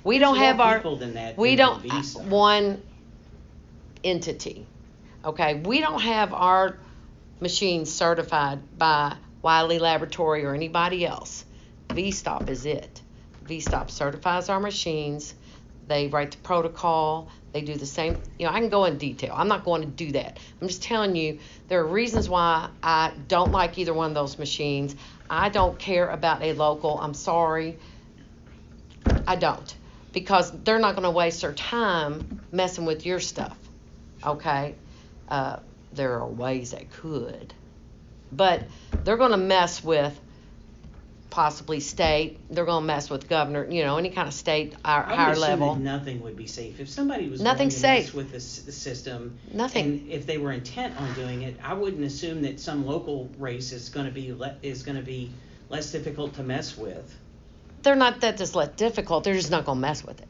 Speaker 5: We
Speaker 1: There's
Speaker 5: don't
Speaker 1: more
Speaker 5: have our,
Speaker 1: people than that
Speaker 5: we
Speaker 1: in
Speaker 5: don't,
Speaker 1: the VStop.
Speaker 5: one entity, okay? We don't have our machines certified by Wiley Laboratory or anybody else. VStop is it. VStop certifies our machines. They write the protocol. They do the same. I can go in detail. I'm not going to do that. I'm just telling you, there are reasons why I don't like either one of those machines. I don't care about a local. I'm sorry. I don't. Because they're not going to waste their time messing with your stuff. Okay? There are ways they could. But they're going to mess with possibly state. They're going to mess with governor, any kind of state,
Speaker 1: I would
Speaker 5: higher
Speaker 1: assume
Speaker 5: level.
Speaker 1: that nothing would be safe. If somebody was
Speaker 5: Nothing's
Speaker 1: going to mess
Speaker 5: safe.
Speaker 1: with the system,
Speaker 5: Nothing.
Speaker 1: and if they were intent on doing it, I wouldn't assume that some local race is going to be less difficult to mess with.
Speaker 5: They're not that just less difficult. They're just not going to mess with it.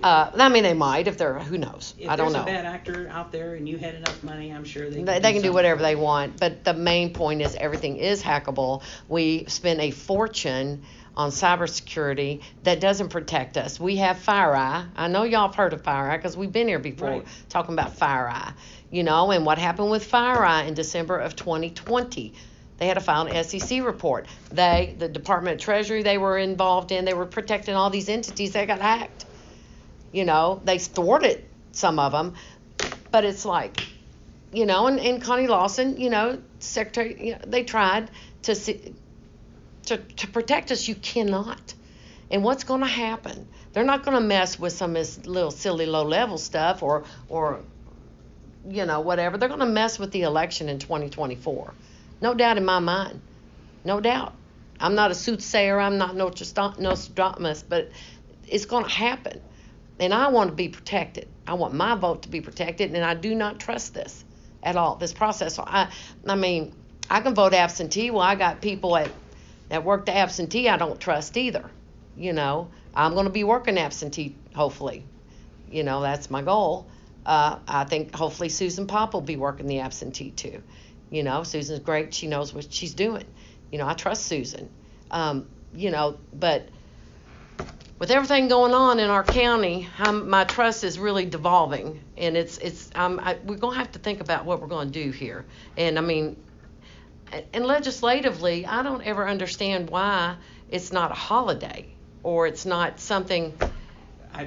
Speaker 5: They might if they're, who knows?
Speaker 1: If
Speaker 5: I don't know.
Speaker 1: there's a bad actor out there and you had enough money, I'm sure they
Speaker 5: They can do whatever they want, but the main point is everything is hackable. We spend a fortune on cybersecurity that doesn't protect us. We have FireEye. I know y'all have heard of FireEye because we've been here before
Speaker 1: Right.
Speaker 5: talking about FireEye. And what happened with FireEye in December of 2020. They had to file an SEC report. The Department of Treasury they were involved in, they were protecting all these entities that got hacked. They thwarted some of them, but it's like, you know, and Connie Lawson, you know, Secretary, you know, they tried to protect us. You cannot. And what's going to happen? They're not going to mess with some of this little silly low-level stuff or you know, whatever. They're going to mess with the election in 2024. No doubt in my mind. No doubt. I'm not a soothsayer. I'm not Nostradamus, but it's going to happen. And I want to be protected. I want my vote to be protected, and I do not trust this at all, this process. So I mean, I can vote absentee. Well, I got people that work the absentee I don't trust either. You know, I'm going to be working absentee, hopefully. You know, that's my goal. I think hopefully Susan Pop will be working the absentee too. You know, Susan's great. She knows what she's doing. You know, I trust Susan. You know, but with everything going on in our county, my trust is really devolving, and we're going to have to think about what we're going to do here. And I mean, and legislatively, I don't ever understand why it's not a holiday or it's not something.
Speaker 1: I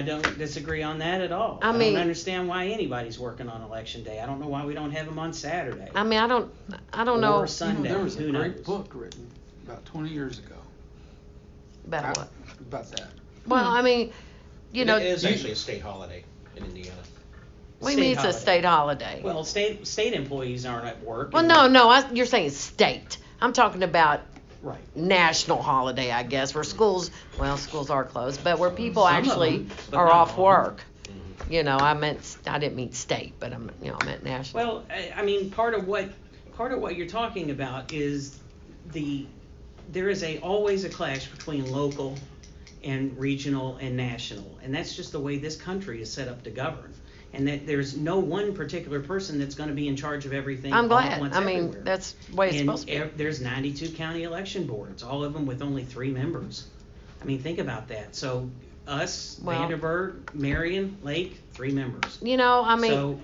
Speaker 1: don't disagree on that at all. I
Speaker 5: mean,
Speaker 1: don't understand why anybody's working on election day. I don't know why we don't have them on Saturday.
Speaker 5: I mean, I don't know.
Speaker 1: Or Sunday.
Speaker 6: There was a
Speaker 1: Who
Speaker 6: great
Speaker 1: knows?
Speaker 6: book written about 20 years ago.
Speaker 5: About what?
Speaker 6: About that.
Speaker 5: Well, I mean, you know.
Speaker 4: It is actually a state holiday in Indiana.
Speaker 5: What do you mean it's a state holiday?
Speaker 1: Well, state employees aren't at work.
Speaker 5: Well, you're saying state. I'm talking about
Speaker 1: Right.
Speaker 5: national holiday, I guess, where schools are closed, but where people
Speaker 1: Some of
Speaker 5: actually
Speaker 1: them, but
Speaker 5: are
Speaker 1: not
Speaker 5: off
Speaker 1: all of them.
Speaker 5: work. You know, I didn't mean state, but I meant national.
Speaker 1: Well, I mean, part of what you're talking about is there is always a clash between local and regional and national, and that's just the way this country is set up to govern. And that there's no one particular person that's going to be in charge of everything.
Speaker 5: I'm
Speaker 1: all at
Speaker 5: glad.
Speaker 1: once
Speaker 5: I mean,
Speaker 1: everywhere.
Speaker 5: that's the way it's
Speaker 1: And
Speaker 5: supposed to be.
Speaker 1: there's 92 county election boards, all of them with only 3 members. I mean, think about that. So us,
Speaker 5: Well-
Speaker 1: Vanderburgh, Marion, Lake, 3 members.
Speaker 5: You know, I mean,
Speaker 1: So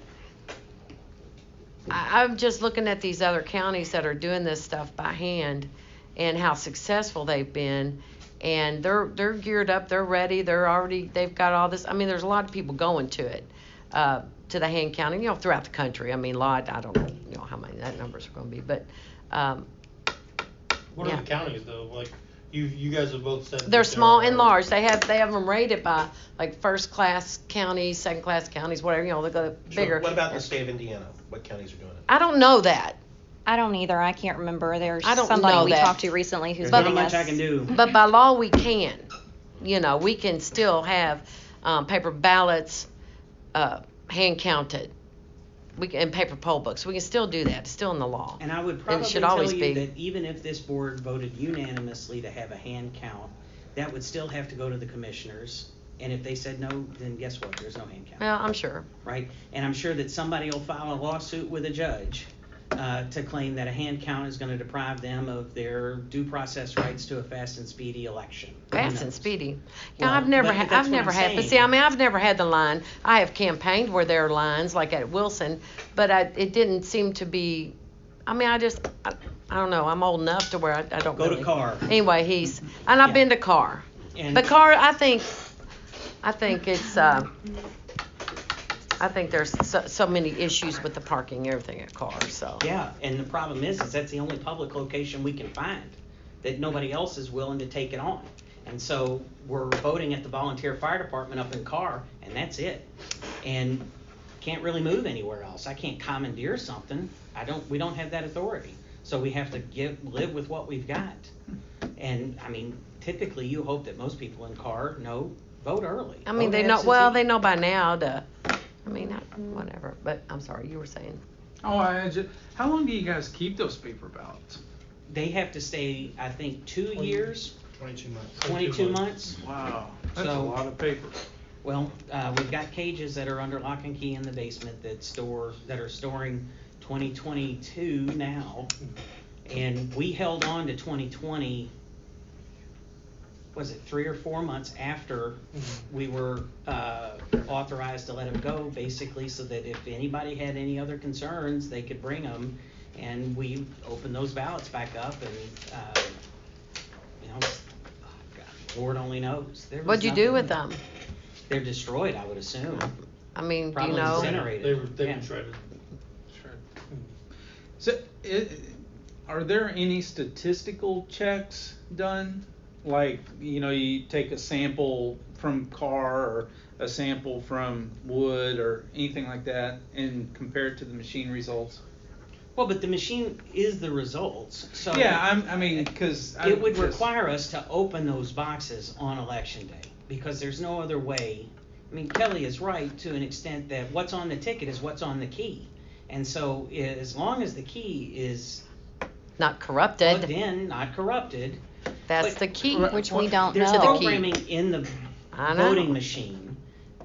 Speaker 5: I'm just looking at these other counties that are doing this stuff by hand and how successful they've been. And they're geared up, they're ready, they've got all this. I mean, there's a lot of people going to it, to the hand counting, you know, throughout the country. I mean, I don't know, you know, how many that numbers are going to be, but
Speaker 3: What
Speaker 5: yeah.
Speaker 3: are the counties though? Like you guys have both said.
Speaker 5: They're
Speaker 3: that
Speaker 5: small
Speaker 3: there
Speaker 5: and
Speaker 3: are-
Speaker 5: large. They have them rated by like first class counties, second class counties, whatever. You know, they go
Speaker 4: Sure.
Speaker 5: bigger.
Speaker 4: What about the state of Indiana? What counties are doing it?
Speaker 5: I don't know that,
Speaker 2: I don't either. I can't remember. There's
Speaker 5: I don't
Speaker 2: somebody
Speaker 5: know
Speaker 2: we
Speaker 5: that.
Speaker 2: talked to recently who's
Speaker 1: there's not
Speaker 2: giving
Speaker 1: much
Speaker 2: us.
Speaker 1: I can do.
Speaker 5: but by law we can. You know, we can still have paper ballots, hand counted. And paper poll books. We can still do that. It's still in the law.
Speaker 1: And I would
Speaker 5: it
Speaker 1: probably
Speaker 5: should
Speaker 1: tell
Speaker 5: always
Speaker 1: you
Speaker 5: be.
Speaker 1: that even if this board voted unanimously to have a hand count, that would still have to go to the commissioners. And if they said no, then guess what? There's no hand count.
Speaker 5: Well, I'm sure.
Speaker 1: Right? And I'm sure that somebody will file a lawsuit with a judge to claim that a hand count is going to deprive them of their due process rights to a fast and speedy election. Who
Speaker 5: Fast and
Speaker 1: knows?
Speaker 5: speedy.
Speaker 1: Well,
Speaker 5: Yeah, I've never
Speaker 1: but
Speaker 5: had.
Speaker 1: that's
Speaker 5: I've
Speaker 1: what
Speaker 5: never
Speaker 1: I'm
Speaker 5: had. But
Speaker 1: saying.
Speaker 5: see, I mean, I've never had the line. I have campaigned where there are lines, like at Wilson, but it didn't seem to be. I mean, I don't know. I'm old enough to where I don't.
Speaker 1: Go to
Speaker 5: really.
Speaker 1: Carr.
Speaker 5: Anyway, and I've
Speaker 1: Yeah.
Speaker 5: been to Carr.
Speaker 1: And
Speaker 5: But Carr, I think it's. I think there's so many issues with the parking, and everything at Carr. So.
Speaker 1: yeah, and the problem is that's the only public location we can find that nobody else is willing to take it on. And so we're voting at the volunteer fire department up in Carr, and that's it. And can't really move anywhere else. I can't commandeer something. We don't have that authority. So we have to live with what we've got. And I mean, typically you hope that most people in Carr vote early.
Speaker 5: I mean,
Speaker 1: Vote
Speaker 5: they know.
Speaker 1: absentee.
Speaker 5: Well, they know by now I mean, whatever. But I'm sorry, you were saying.
Speaker 6: Oh, how long do you guys keep those paper ballots?
Speaker 1: They have to stay, I think, 2 years,
Speaker 4: 22 months.
Speaker 1: 22 months.
Speaker 6: Wow, that's a
Speaker 1: So-
Speaker 6: lot of paper.
Speaker 1: Well, we've got cages that are under lock and key in the basement that are storing 2022 now. And we held on to 2020, was it 3 or 4 months after we were authorized to let them go, basically, so that if anybody had any other concerns, they could bring them. And we opened those ballots back up, and God, Lord only knows.
Speaker 5: What'd you do with them?
Speaker 1: They're destroyed, I would assume.
Speaker 5: I mean, do
Speaker 1: Probably
Speaker 5: you know?
Speaker 1: incinerated.
Speaker 3: They've
Speaker 1: Yeah.
Speaker 3: been shredded.
Speaker 6: So, are there any statistical checks done? Like, you take a sample from car or a sample from wood or anything like that and compare it to the machine results?
Speaker 1: Well, but the machine is the results, so.
Speaker 6: Yeah, I mean, because
Speaker 1: It would require us to open those boxes on election day, because there's no other way. I mean, Kelly is right to an extent that what's on the ticket is what's on the key. And so as long as the key is
Speaker 5: Not
Speaker 1: plugged
Speaker 5: corrupted.
Speaker 1: in, not corrupted,
Speaker 5: That's
Speaker 1: but-
Speaker 5: the key.
Speaker 2: Which we don't
Speaker 1: there's
Speaker 2: know.
Speaker 1: programming in the
Speaker 5: I know.
Speaker 1: voting machine.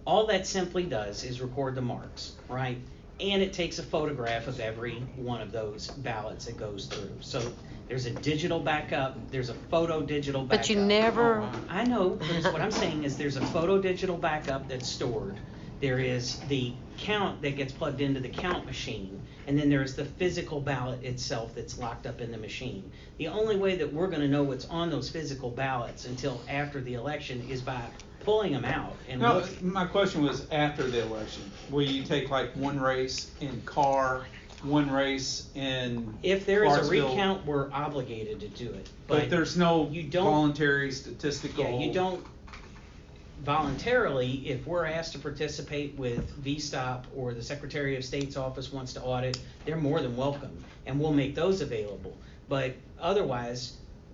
Speaker 1: All that simply does is record the marks, right? And it takes a photograph of every one of those ballots it goes through. So there's a digital backup, there's a photo digital backup.
Speaker 5: But you never.
Speaker 1: I know, but what I'm saying is there's a photo digital backup that's stored. There is the count that gets plugged into the count machine, and then there's the physical ballot itself that's locked up in the machine. The only way that we're gonna know what's on those physical ballots until after the election is by pulling them out and
Speaker 6: No,
Speaker 1: looking.
Speaker 6: my question was after the election. Will you take like one race in Carr, one race in
Speaker 1: If there is a
Speaker 6: Clarksville?
Speaker 1: recount, we're obligated to do it.
Speaker 6: But there's no
Speaker 1: you don't-
Speaker 6: voluntary statistical.
Speaker 1: Yeah, you don't voluntarily, if we're asked to participate with VSTOP or the Secretary of State's office wants to audit, they're more than welcome, and we'll make those available. But otherwise,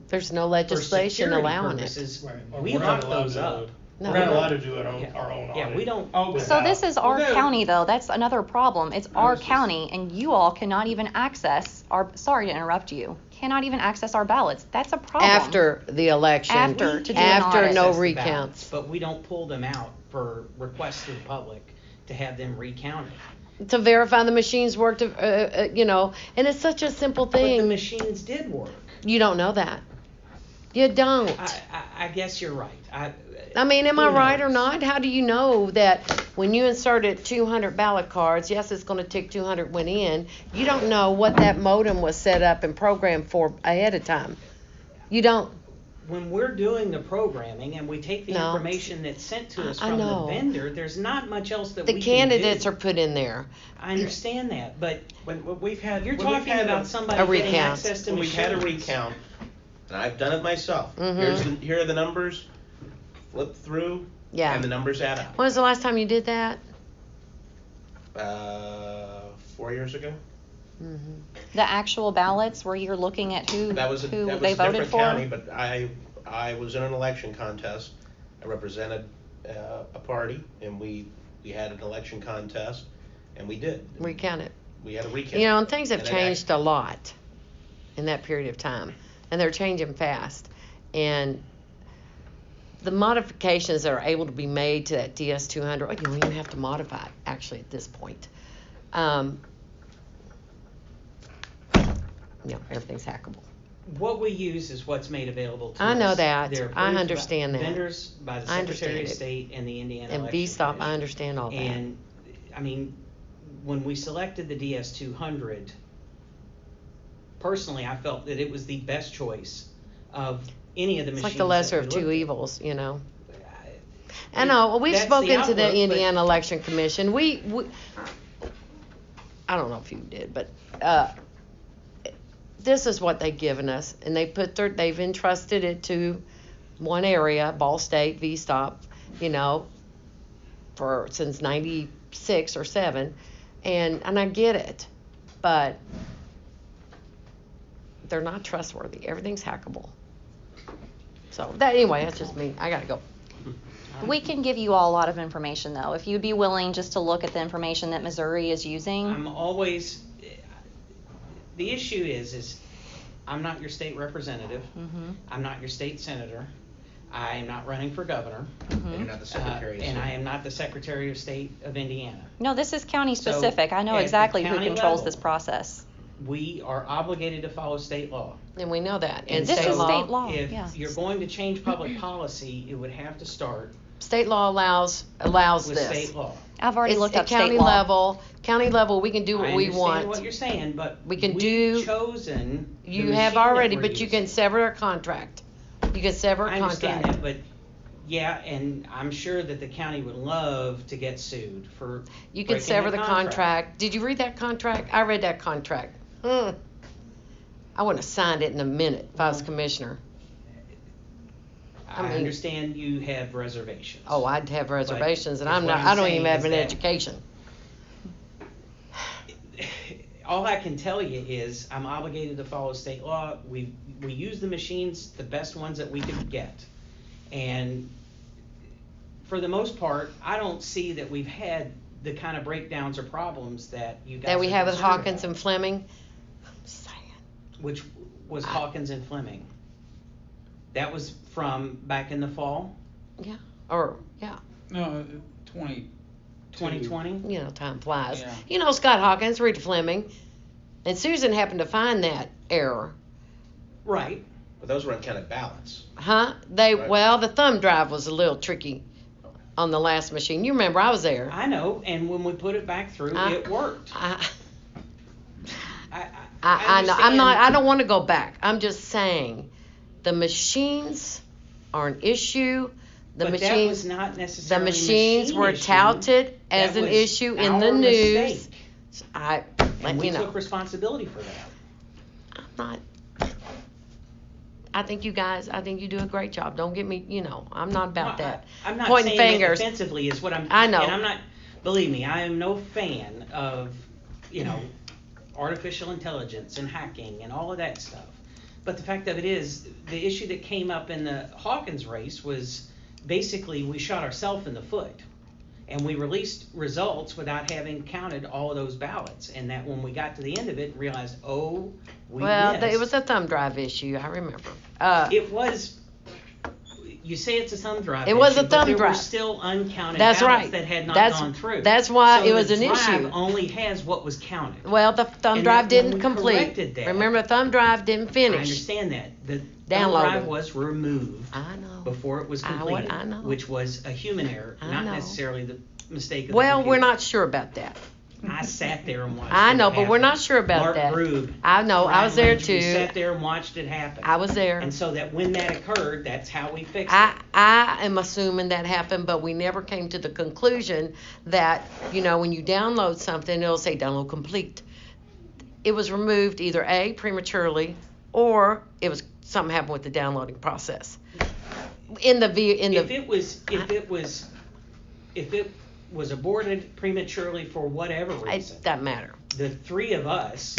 Speaker 5: There's no
Speaker 1: for
Speaker 5: legislation
Speaker 1: security
Speaker 5: allowing it.
Speaker 1: purposes,
Speaker 3: Or
Speaker 1: we
Speaker 3: we're not
Speaker 1: lock
Speaker 3: allowed
Speaker 1: those
Speaker 3: to-
Speaker 1: up.
Speaker 5: No.
Speaker 3: We're not allowed to do
Speaker 1: Yeah.
Speaker 3: our own audit.
Speaker 1: Yeah, we don't.
Speaker 6: Oh,
Speaker 2: So this is our
Speaker 6: Okay.
Speaker 2: county though, that's another problem. It's our county and you all cannot even access our, sorry to interrupt you, cannot even access our ballots. That's a problem.
Speaker 5: After the election.
Speaker 2: After, to do an
Speaker 5: After
Speaker 2: audit.
Speaker 5: no
Speaker 1: Access the
Speaker 5: recounts.
Speaker 1: ballots, but we don't pull them out for requests to the public to have them recounted.
Speaker 5: To verify the machines worked, and it's such a simple
Speaker 1: But the
Speaker 5: thing.
Speaker 1: machines did work.
Speaker 5: You don't know that. You don't.
Speaker 1: I guess you're right.
Speaker 5: I mean, am I
Speaker 1: who
Speaker 5: right or
Speaker 1: knows?
Speaker 5: not? How do you know that when you inserted 200 ballot cards, yes, it's going to tick 200 went in, you don't know what that modem was set up and programmed for ahead of time. You don't.
Speaker 1: When we're doing the programming and we take the
Speaker 5: No.
Speaker 1: information that's sent to us
Speaker 5: I
Speaker 1: from the
Speaker 5: know.
Speaker 1: vendor, there's not much else that
Speaker 5: The
Speaker 1: we
Speaker 5: candidates
Speaker 1: can
Speaker 5: are
Speaker 1: do.
Speaker 5: put in there.
Speaker 1: I understand that, but
Speaker 4: When we've had.
Speaker 1: you're
Speaker 4: when we've
Speaker 1: talking
Speaker 4: had
Speaker 1: about
Speaker 4: a-
Speaker 1: somebody
Speaker 5: A
Speaker 1: getting
Speaker 5: recount.
Speaker 1: access to
Speaker 4: When we've had a
Speaker 1: machines.
Speaker 4: recount, and I've done it myself.
Speaker 5: Mhm.
Speaker 4: Here are the numbers, flip through,
Speaker 5: Yeah.
Speaker 4: and the numbers add up.
Speaker 5: When was the last time you did that?
Speaker 4: 4 years ago.
Speaker 2: The actual ballots where you're looking at who
Speaker 4: That was a
Speaker 2: they
Speaker 4: different
Speaker 2: voted for?
Speaker 4: county, but I was in an election contest. I represented a party, and we had an election contest, and we did.
Speaker 5: Recount it.
Speaker 4: We had a recount.
Speaker 5: You know, and things have
Speaker 4: And it
Speaker 5: changed a lot in that period of time, and they're changing fast. And the modifications that are able to be made to that DS200, you don't even have to modify it actually at this point. Everything's hackable.
Speaker 1: What we use is what's made available to us.
Speaker 5: I know that.
Speaker 1: They're
Speaker 5: I
Speaker 1: approved by
Speaker 5: understand that.
Speaker 1: Vendors by the
Speaker 5: I
Speaker 1: Secretary
Speaker 5: understand
Speaker 1: of
Speaker 5: it.
Speaker 1: State and the Indiana
Speaker 5: And
Speaker 1: Election
Speaker 5: VSTOP, I
Speaker 1: Commission.
Speaker 5: understand all that.
Speaker 1: And, I mean, when we selected the DS200, personally, I felt that it was the best choice of any of the
Speaker 5: It's
Speaker 1: machines.
Speaker 5: like the lesser
Speaker 1: that
Speaker 5: of
Speaker 1: we
Speaker 5: two
Speaker 1: looked at.
Speaker 5: evils, you know. I know. Well, we've
Speaker 1: That's
Speaker 5: spoken to
Speaker 1: outlook,
Speaker 5: the
Speaker 1: but-
Speaker 5: Indiana Election Commission. We I don't know if you did, but this is what they've given us, and they've entrusted it to one area, Ball State, VSTOP, since '96 or '7, and I get it, but they're not trustworthy. Everything's hackable. So anyway, that's just me. I gotta go.
Speaker 2: We can give you all a lot of information though, if you'd be willing just to look at the information that Missouri is using.
Speaker 1: I'm always, the issue is I'm not your state representative.
Speaker 2: Mhm.
Speaker 1: I'm not your state senator. I am not running for governor.
Speaker 4: And you're not the Secretary of State.
Speaker 1: And I am not the Secretary of State of Indiana.
Speaker 2: No, this is county
Speaker 1: So,
Speaker 2: specific. I know
Speaker 1: at the
Speaker 2: exactly who
Speaker 1: county
Speaker 2: controls
Speaker 1: level,
Speaker 2: this process.
Speaker 1: We are obligated to follow state law.
Speaker 5: And we know that.
Speaker 1: And
Speaker 5: And
Speaker 2: This
Speaker 5: state
Speaker 2: is
Speaker 5: law,
Speaker 2: state law,
Speaker 1: If
Speaker 2: yeah.
Speaker 1: you're going to change public policy, it would have to start
Speaker 5: state law allows
Speaker 1: with
Speaker 5: this.
Speaker 1: state law.
Speaker 2: I've already
Speaker 5: It's
Speaker 2: looked
Speaker 5: at
Speaker 2: up
Speaker 5: county
Speaker 2: state law.
Speaker 5: level. County level, we can do what
Speaker 1: I
Speaker 5: we
Speaker 1: understand
Speaker 5: want.
Speaker 1: what you're saying, but
Speaker 5: We can
Speaker 1: we've
Speaker 5: do-
Speaker 1: chosen the
Speaker 5: You
Speaker 1: machine
Speaker 5: have
Speaker 1: that
Speaker 5: already,
Speaker 1: we're
Speaker 5: but you can
Speaker 1: using.
Speaker 5: sever a contract. You can sever a
Speaker 1: I understand
Speaker 5: contract.
Speaker 1: that, but Yeah, and I'm sure that the county would love to get sued for
Speaker 5: You could
Speaker 1: breaking
Speaker 5: sever
Speaker 1: the
Speaker 5: the contract. Did you read that contract? I read that contract. I wouldn't have signed it in a minute if I was commissioner.
Speaker 1: I
Speaker 5: mean-
Speaker 1: understand you have reservations.
Speaker 5: Oh, I'd have reservations, and
Speaker 1: is
Speaker 5: I'm
Speaker 1: what
Speaker 5: not.
Speaker 1: I'm
Speaker 5: I don't
Speaker 1: saying
Speaker 5: even have
Speaker 1: is
Speaker 5: an
Speaker 1: that-
Speaker 5: education.
Speaker 1: All I can tell you is I'm obligated to follow state law. We use the machines, the best ones that we could get. And for the most part, I don't see that we've had the kind of breakdowns or problems that you guys
Speaker 5: That we
Speaker 1: are
Speaker 5: have with
Speaker 1: concerned
Speaker 5: Hawkins
Speaker 1: about,
Speaker 5: and Fleming. I'm saying.
Speaker 1: which was Hawkins and Fleming. That was from back in the fall,
Speaker 5: Or yeah,
Speaker 6: No, 20.
Speaker 1: 2020.
Speaker 5: you know, time flies.
Speaker 6: Yeah.
Speaker 5: You know, Scott Hawkins, Rita Fleming, and Susan happened to find that error.
Speaker 1: Right.
Speaker 4: But those were uncounted ballots.
Speaker 5: Huh?
Speaker 4: Right.
Speaker 5: Well, the thumb drive was a little tricky on the last machine. You remember I was there.
Speaker 1: I know, and when we put it back through, it worked.
Speaker 5: I
Speaker 1: I
Speaker 5: know.
Speaker 1: understand.
Speaker 5: I don't want to go back. I'm just saying, the machines are an issue. The
Speaker 1: But that
Speaker 5: machines.
Speaker 1: was not
Speaker 5: The
Speaker 1: necessarily a
Speaker 5: machines
Speaker 1: machine
Speaker 5: were
Speaker 1: issue.
Speaker 5: touted as
Speaker 1: That
Speaker 5: an
Speaker 1: was
Speaker 5: issue in the
Speaker 1: our
Speaker 5: news.
Speaker 1: mistake,
Speaker 5: I
Speaker 1: and
Speaker 5: let
Speaker 1: we
Speaker 5: you know.
Speaker 1: took responsibility for that.
Speaker 5: I'm not. I think you guys. I think you do a great job. Don't get me. You know, I'm not about
Speaker 1: No,
Speaker 5: that.
Speaker 1: I'm not
Speaker 5: Pointing
Speaker 1: saying
Speaker 5: fingers.
Speaker 1: it defensively is what I'm.
Speaker 5: I know.
Speaker 1: And I'm not. Believe me, I am no fan of, artificial intelligence and hacking and all of that stuff. But the fact of it is, the issue that came up in the Hawkins race was basically we shot ourselves in the foot. And we released results without having counted all of those ballots. And that when we got to the end of it and realized, we missed.
Speaker 5: It was a thumb drive issue. I remember.
Speaker 1: It was. You say it's a thumb drive.
Speaker 5: It was
Speaker 1: issue,
Speaker 5: a
Speaker 1: but
Speaker 5: thumb
Speaker 1: there
Speaker 5: drive.
Speaker 1: were still uncounted
Speaker 5: That's
Speaker 1: ballots
Speaker 5: right.
Speaker 1: that had not
Speaker 5: That's-
Speaker 1: gone through.
Speaker 5: that's why
Speaker 1: So
Speaker 5: it was
Speaker 1: the
Speaker 5: an
Speaker 1: drive
Speaker 5: issue.
Speaker 1: only has what was counted.
Speaker 5: Well, the thumb
Speaker 1: And
Speaker 5: drive
Speaker 1: then when
Speaker 5: didn't
Speaker 1: we
Speaker 5: complete.
Speaker 1: corrected that-
Speaker 5: Remember, the thumb drive didn't
Speaker 1: I
Speaker 5: finish.
Speaker 1: understand that. The thumb
Speaker 5: Downloaded.
Speaker 1: drive was removed
Speaker 5: I know.
Speaker 1: before it was
Speaker 5: I
Speaker 1: completed,
Speaker 5: know.
Speaker 1: which was a human error,
Speaker 5: I
Speaker 1: not
Speaker 5: know.
Speaker 1: necessarily the mistake of the
Speaker 5: Well, we're
Speaker 1: computer.
Speaker 5: not sure about that.
Speaker 1: I sat there and watched
Speaker 5: I
Speaker 1: it
Speaker 5: know, but we're
Speaker 1: happen.
Speaker 5: not sure about
Speaker 1: Mark
Speaker 5: that.
Speaker 1: Grube,
Speaker 5: I know. I was there
Speaker 1: Ryan Lynch, we
Speaker 5: too.
Speaker 1: sat there and watched it happen.
Speaker 5: I was there.
Speaker 1: And so that when that occurred, that's how we fixed it.
Speaker 5: I am assuming that happened, but we never came to the conclusion that, when you download something, it'll say download complete. It was removed either A, prematurely, or it was something happened with the downloading process. If
Speaker 1: If it was aborted prematurely for whatever reason,
Speaker 5: it doesn't matter.
Speaker 1: the three of us,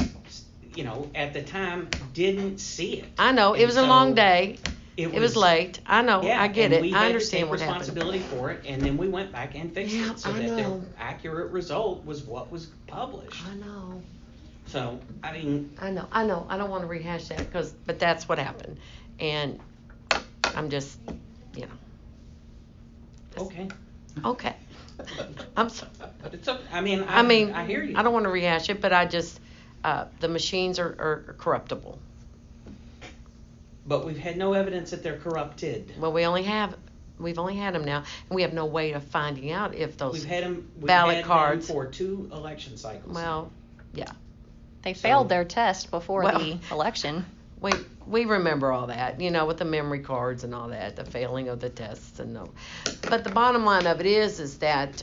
Speaker 1: at the time didn't see it.
Speaker 5: I know, it
Speaker 1: And
Speaker 5: was a long
Speaker 1: so
Speaker 5: day. It was late. I know,
Speaker 1: Yeah,
Speaker 5: I get
Speaker 1: and
Speaker 5: it.
Speaker 1: we
Speaker 5: I
Speaker 1: had
Speaker 5: understand
Speaker 1: to
Speaker 5: what
Speaker 1: take
Speaker 5: happened.
Speaker 1: responsibility for it, and then we went back and fixed
Speaker 5: Yeah,
Speaker 1: it so
Speaker 5: I
Speaker 1: that
Speaker 5: know.
Speaker 1: the accurate result was what was published.
Speaker 5: I know.
Speaker 1: So, I mean,
Speaker 5: I know. I don't want to rehash that but that's what happened. And I'm just,
Speaker 1: okay.
Speaker 5: okay. I'm sorry.
Speaker 1: It's okay. I mean, I hear you.
Speaker 5: I don't want to rehash it, but I just, the machines are corruptible.
Speaker 1: But we've had no evidence that they're corrupted.
Speaker 5: Well, we've only had them now, and we have no way of finding out if those.
Speaker 1: We've had them.
Speaker 5: ballot cards.
Speaker 1: For 2 election cycles.
Speaker 5: Well, yeah.
Speaker 2: They failed their test before
Speaker 5: Well-
Speaker 2: the election.
Speaker 5: We remember all that, with the memory cards and all that, the failing of the tests but the bottom line of it is that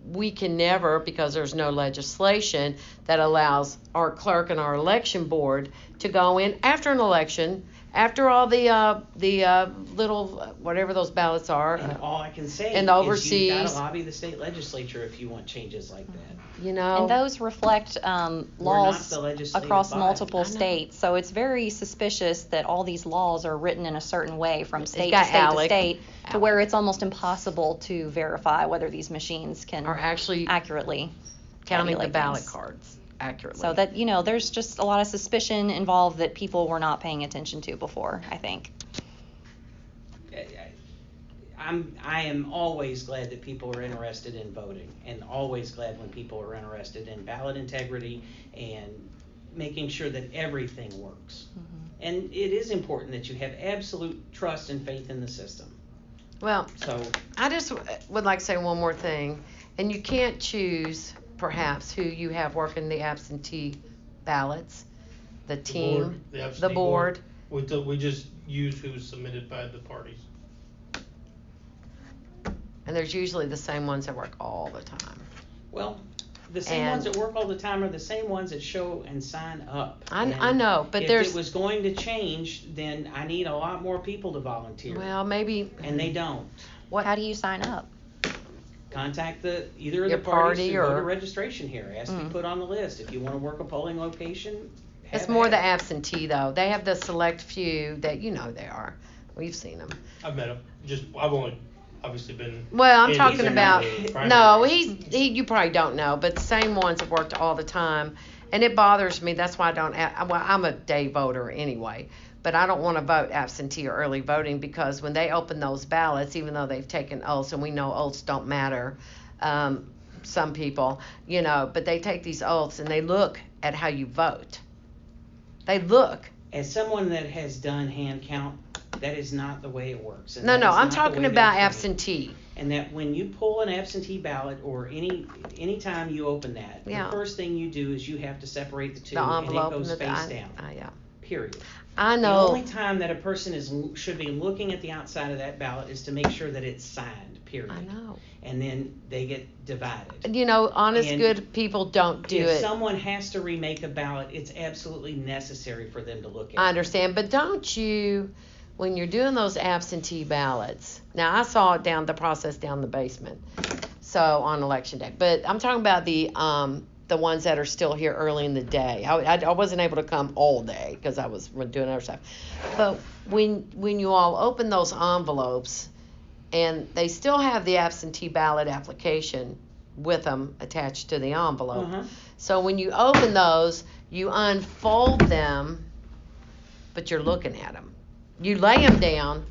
Speaker 5: we can never, because there's no legislation that allows our clerk and our election board to go in after an election, after all the little whatever those ballots are.
Speaker 1: And all I can say
Speaker 5: and
Speaker 1: is
Speaker 5: overseas.
Speaker 1: you've got to lobby the state legislature if you want changes like that.
Speaker 2: And those reflect laws
Speaker 1: the legislative
Speaker 2: across
Speaker 1: body.
Speaker 2: multiple
Speaker 5: I know.
Speaker 2: states. So it's very suspicious that all these laws are written in a certain way from state to
Speaker 5: got
Speaker 2: state
Speaker 5: ALEC.
Speaker 2: to state to where it's almost impossible to verify whether these machines can
Speaker 5: are actually
Speaker 2: accurately
Speaker 5: counting the
Speaker 2: tabulate
Speaker 5: ballot
Speaker 2: things.
Speaker 5: cards accurately.
Speaker 2: So that, there's just a lot of suspicion involved that people were not paying attention to before, I think.
Speaker 1: I am always glad that people are interested in voting, and always glad when people are interested in ballot integrity and making sure that everything works.
Speaker 2: Mm-hmm.
Speaker 1: And it is important that you have absolute trust and faith in the system.
Speaker 5: Well,
Speaker 1: So,
Speaker 5: I just would like to say one more thing. And you can't choose, perhaps, who you have working the absentee ballots, the team,
Speaker 3: The
Speaker 5: the board.
Speaker 3: We just use who's submitted by the parties.
Speaker 5: And there's usually the same ones that work all the time.
Speaker 1: Well, the same ones that work all the time are the same ones that show and sign up.
Speaker 5: I know, but
Speaker 1: if
Speaker 5: there's.
Speaker 1: it was going to change, then I need a lot more people to volunteer.
Speaker 5: Well, maybe.
Speaker 1: And they don't.
Speaker 2: How do you sign up?
Speaker 1: Contact either of
Speaker 5: Your
Speaker 1: the parties
Speaker 5: party
Speaker 1: or go
Speaker 5: or-
Speaker 1: to registration here. Ask to be put on the list. If you want to work a polling location,
Speaker 5: It's
Speaker 1: have
Speaker 5: more
Speaker 1: at
Speaker 5: the
Speaker 1: it.
Speaker 5: absentee though. They have the select few that they are. We've seen them.
Speaker 3: I've met him. I've only obviously been.
Speaker 5: Well, I'm
Speaker 3: in
Speaker 5: talking
Speaker 3: the
Speaker 5: about.
Speaker 3: primary.
Speaker 5: No, you probably don't know, but the same ones have worked all the time, and it bothers me. That's why I don't. Well, I'm a day voter anyway, but I don't want to vote absentee or early voting because when they open those ballots, even though they've taken oaths, and we know oaths don't matter, some people, but they take these oaths and they look at how you vote. They look.
Speaker 1: As someone that has done hand count, that is not the way it works. And
Speaker 5: No,
Speaker 1: that is
Speaker 5: I'm
Speaker 1: not the
Speaker 5: talking
Speaker 1: way
Speaker 5: about
Speaker 1: they're trained.
Speaker 5: absentee.
Speaker 1: And that when you pull an absentee ballot or any time you open that,
Speaker 5: Yeah.
Speaker 1: the first thing you do is you have to separate the two,
Speaker 5: The
Speaker 1: and
Speaker 5: envelope
Speaker 1: it goes
Speaker 5: and
Speaker 1: face down.
Speaker 5: yeah.
Speaker 1: Period.
Speaker 5: I
Speaker 1: The
Speaker 5: know.
Speaker 1: only time that a person should be looking at the outside of that ballot is to make sure that it's signed. Period.
Speaker 5: I know.
Speaker 1: And then they get divided.
Speaker 5: Honest,
Speaker 1: And
Speaker 5: good people don't do
Speaker 1: if
Speaker 5: it.
Speaker 1: someone has to remake a ballot, it's absolutely necessary for them to look at
Speaker 5: I
Speaker 1: it.
Speaker 5: understand, but don't you, when you're doing those absentee ballots, now I saw the process down the basement, so on election day, but I'm talking about the ones that are still here early in the day. I wasn't able to come all day because I was doing other stuff, but when you all open those envelopes and they still have the absentee ballot application with them attached to the envelope.
Speaker 1: Uh-huh.
Speaker 5: So when you open those, you unfold them, but you're looking at them. You lay them down.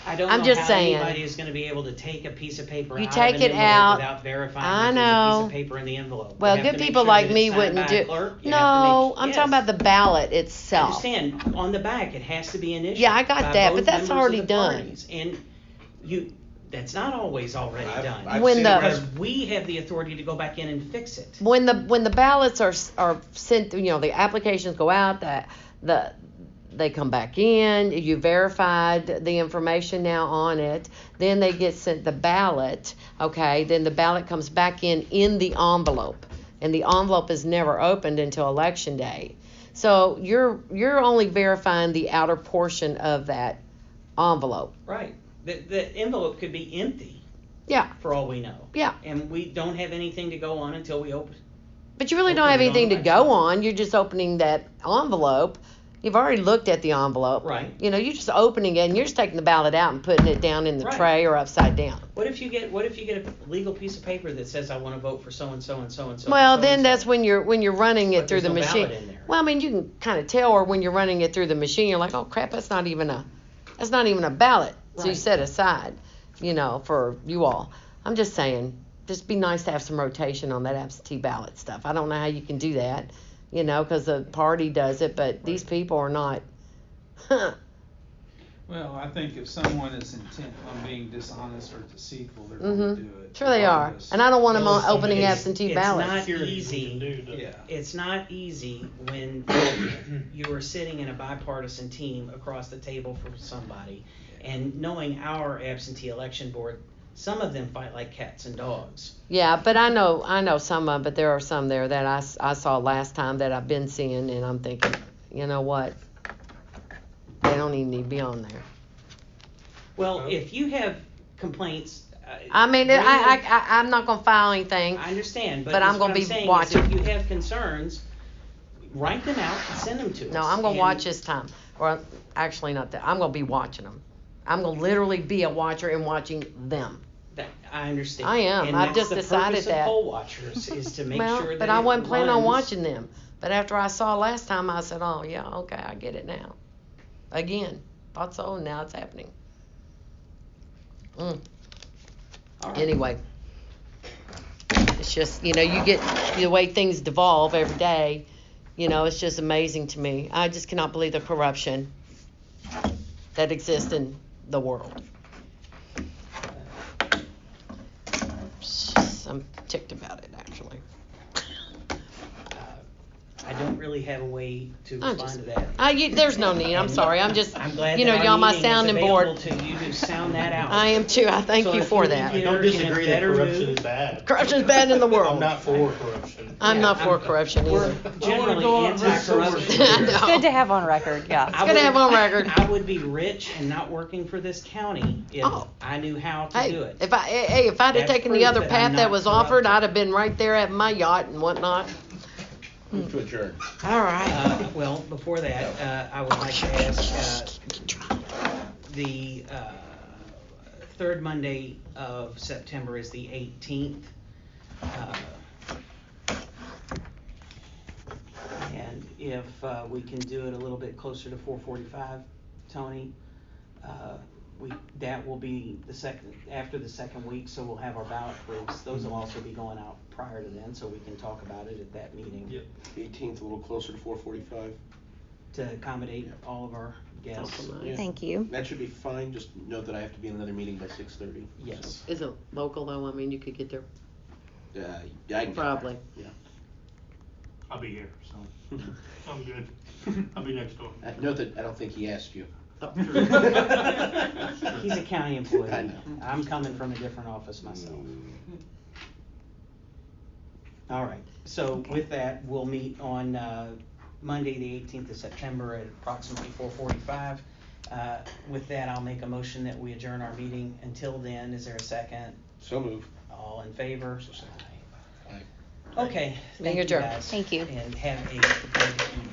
Speaker 1: I don't
Speaker 5: I'm
Speaker 1: know
Speaker 5: just
Speaker 1: how
Speaker 5: saying.
Speaker 1: anybody is going to be able to take a piece of paper
Speaker 5: You
Speaker 1: out
Speaker 5: take
Speaker 1: of an
Speaker 5: it
Speaker 1: envelope
Speaker 5: out.
Speaker 1: without verifying
Speaker 5: I
Speaker 1: that there's a
Speaker 5: know.
Speaker 1: piece of paper in the envelope.
Speaker 5: Well,
Speaker 1: You have
Speaker 5: good
Speaker 1: to make
Speaker 5: people
Speaker 1: sure
Speaker 5: like
Speaker 1: that
Speaker 5: me
Speaker 1: it's signed
Speaker 5: wouldn't
Speaker 1: by a
Speaker 5: do.
Speaker 1: clerk. You
Speaker 5: No,
Speaker 1: have to
Speaker 5: I'm
Speaker 1: make,
Speaker 5: talking
Speaker 1: yes.
Speaker 5: about the ballot
Speaker 1: I
Speaker 5: itself.
Speaker 1: understand. On the back, it has to be initialed.
Speaker 5: Yeah, I got
Speaker 1: by
Speaker 5: that,
Speaker 1: both
Speaker 5: but that's
Speaker 1: members of
Speaker 5: already
Speaker 1: the
Speaker 5: done.
Speaker 1: parties. And that's not always already done.
Speaker 4: I've
Speaker 5: When
Speaker 4: seen
Speaker 5: the-
Speaker 4: it
Speaker 1: because we have the authority to go back in and fix it.
Speaker 5: When the ballots are sent, the applications go out, they come back in, you verified the information now on it, then they get sent the ballot, okay, then the ballot comes back in the envelope, and the envelope is never opened until election day. So you're only verifying the outer portion of that envelope.
Speaker 1: Right. The envelope could be empty
Speaker 5: Yeah,
Speaker 1: for all we know.
Speaker 5: yeah.
Speaker 1: And we don't have anything to go on until we open.
Speaker 5: But you really don't
Speaker 1: Open
Speaker 5: have
Speaker 1: it on
Speaker 5: anything to
Speaker 1: election
Speaker 5: go
Speaker 1: day.
Speaker 5: on. You're just opening that envelope. You've already looked at the envelope.
Speaker 1: Right.
Speaker 5: You're just opening it and you're just taking the ballot out and putting it down in the
Speaker 1: Right.
Speaker 5: tray or upside down.
Speaker 1: What if you get a legal piece of paper that says I want to vote for so and so and so and so?
Speaker 5: Well,
Speaker 1: and so
Speaker 5: then
Speaker 1: and so?
Speaker 5: that's when you're running it
Speaker 1: But
Speaker 5: through the
Speaker 1: there's no
Speaker 5: machine.
Speaker 1: ballot in there.
Speaker 5: Well, I mean, you can kind of tell, or when you're running it through the machine, you're like, oh crap, that's not even a ballot. So you
Speaker 1: Right.
Speaker 5: set aside, for you all. I'm just saying, just be nice to have some rotation on that absentee ballot stuff. I don't know how you can do that, because the party does it, but these people are not.
Speaker 6: Well, I think if someone is intent on being dishonest or deceitful, they're going to do it.
Speaker 5: Sure they are.
Speaker 6: regardless.
Speaker 5: And I don't want them
Speaker 3: Well,
Speaker 5: on opening
Speaker 3: it's-
Speaker 5: absentee
Speaker 1: it's
Speaker 5: ballots.
Speaker 1: not
Speaker 3: Security
Speaker 1: easy.
Speaker 3: we can do to-
Speaker 6: Yeah.
Speaker 1: It's not easy when you are sitting in a bipartisan team across the table from somebody, and knowing our absentee election board, some of them fight like cats and dogs.
Speaker 5: Yeah, but I know some of them, but there are some there that I saw last time that I've been seeing, and I'm thinking, you know what? They don't even need to be on there.
Speaker 1: Well, if you have complaints,
Speaker 5: I mean,
Speaker 1: bring them-
Speaker 5: I'm not gonna file anything.
Speaker 1: I understand, but
Speaker 5: But I'm
Speaker 1: that's
Speaker 5: gonna
Speaker 1: what
Speaker 5: be
Speaker 1: saying is
Speaker 5: watching.
Speaker 1: if you have concerns, write them out and send them to us.
Speaker 5: No, I'm gonna
Speaker 1: And-
Speaker 5: watch this time, or actually not that. I'm gonna be watching them. I'm gonna literally be a watcher and watching them.
Speaker 1: I understand.
Speaker 5: I am.
Speaker 1: And
Speaker 5: I've
Speaker 1: that's
Speaker 5: just decided
Speaker 1: the purpose
Speaker 5: that.
Speaker 1: of poll watchers is to make
Speaker 5: Well,
Speaker 1: sure that
Speaker 5: but I
Speaker 1: it
Speaker 5: wasn't planning on
Speaker 1: runs.
Speaker 5: watching them. But after I saw last time, I said, oh yeah, okay, I get it now. Again, thought so, and now it's happening.
Speaker 1: All right.
Speaker 5: Anyway, it's just, you get the way things devolve every day, it's just amazing to me. I just cannot believe the corruption that exists in the world. I'm ticked about it, actually.
Speaker 1: I don't really have a way to
Speaker 5: I'm
Speaker 1: respond
Speaker 5: just-
Speaker 1: to that.
Speaker 5: There's no need. I'm sorry. I'm just,
Speaker 1: I'm glad that our
Speaker 5: y'all my
Speaker 1: meeting is
Speaker 5: sounding
Speaker 1: available
Speaker 5: board.
Speaker 1: to you to to sound that out.
Speaker 5: I am too. I thank
Speaker 1: So
Speaker 5: you
Speaker 1: if
Speaker 5: for
Speaker 1: you
Speaker 5: that.
Speaker 1: leave
Speaker 3: I don't
Speaker 1: You're in a
Speaker 3: disagree that
Speaker 1: better
Speaker 3: corruption
Speaker 1: mood.
Speaker 3: is bad.
Speaker 5: Corruption's bad in the world.
Speaker 3: I'm not for corruption.
Speaker 5: I'm
Speaker 1: Yeah,
Speaker 5: not for
Speaker 1: I'm-
Speaker 5: corruption
Speaker 1: We're
Speaker 5: either.
Speaker 1: generally
Speaker 6: go on record
Speaker 1: anti-corruption.
Speaker 5: I
Speaker 2: It's
Speaker 5: know.
Speaker 2: good to have on record, yeah.
Speaker 1: I
Speaker 5: good to have
Speaker 1: would-
Speaker 5: on record.
Speaker 1: I would be rich and not working for this county if
Speaker 5: Oh.
Speaker 1: I knew how to
Speaker 5: Hey,
Speaker 1: do it.
Speaker 5: if I'd have
Speaker 1: That's
Speaker 5: taken the
Speaker 1: proof
Speaker 5: other
Speaker 1: that
Speaker 5: path
Speaker 1: I'm
Speaker 5: that
Speaker 1: not
Speaker 5: was offered,
Speaker 1: corrupt.
Speaker 5: I'd have been right there at my yacht and whatnot.
Speaker 4: Move to adjourn.
Speaker 5: All right.
Speaker 1: Well, before that, I would like to ask, the third Monday of September is the 18th. And if we can do it a little bit closer to 4:45, Tony, that will be the second, after the second week, so we'll have our ballot proofs. Those will also be going out prior to then, so we can talk about it at that meeting.
Speaker 3: Yep.
Speaker 4: 18th, a little closer to 4:45.
Speaker 1: To accommodate all of our guests.
Speaker 5: Compromise.
Speaker 2: Thank you.
Speaker 4: That should be fine. Just note that I have to be in another meeting by 6:30.
Speaker 1: Yes.
Speaker 5: Is it local though? I mean, you could get there
Speaker 4: Yeah, I can.
Speaker 5: probably.
Speaker 3: I'll be here, so I'm good. I'll be next door.
Speaker 4: Note that I don't think he asked you.
Speaker 1: He's a county employee.
Speaker 4: I know.
Speaker 1: I'm coming from a different office myself. All right, so with that, we'll meet on Monday, the 18th of September at approximately 4:45. With that, I'll make a motion that we adjourn our meeting. Until then, is there a second?
Speaker 4: So move.
Speaker 1: All in favor?
Speaker 4: Aye.
Speaker 1: Okay,
Speaker 5: Being
Speaker 1: thank you
Speaker 5: adjourned.
Speaker 1: guys.
Speaker 2: Thank you.
Speaker 1: And have a good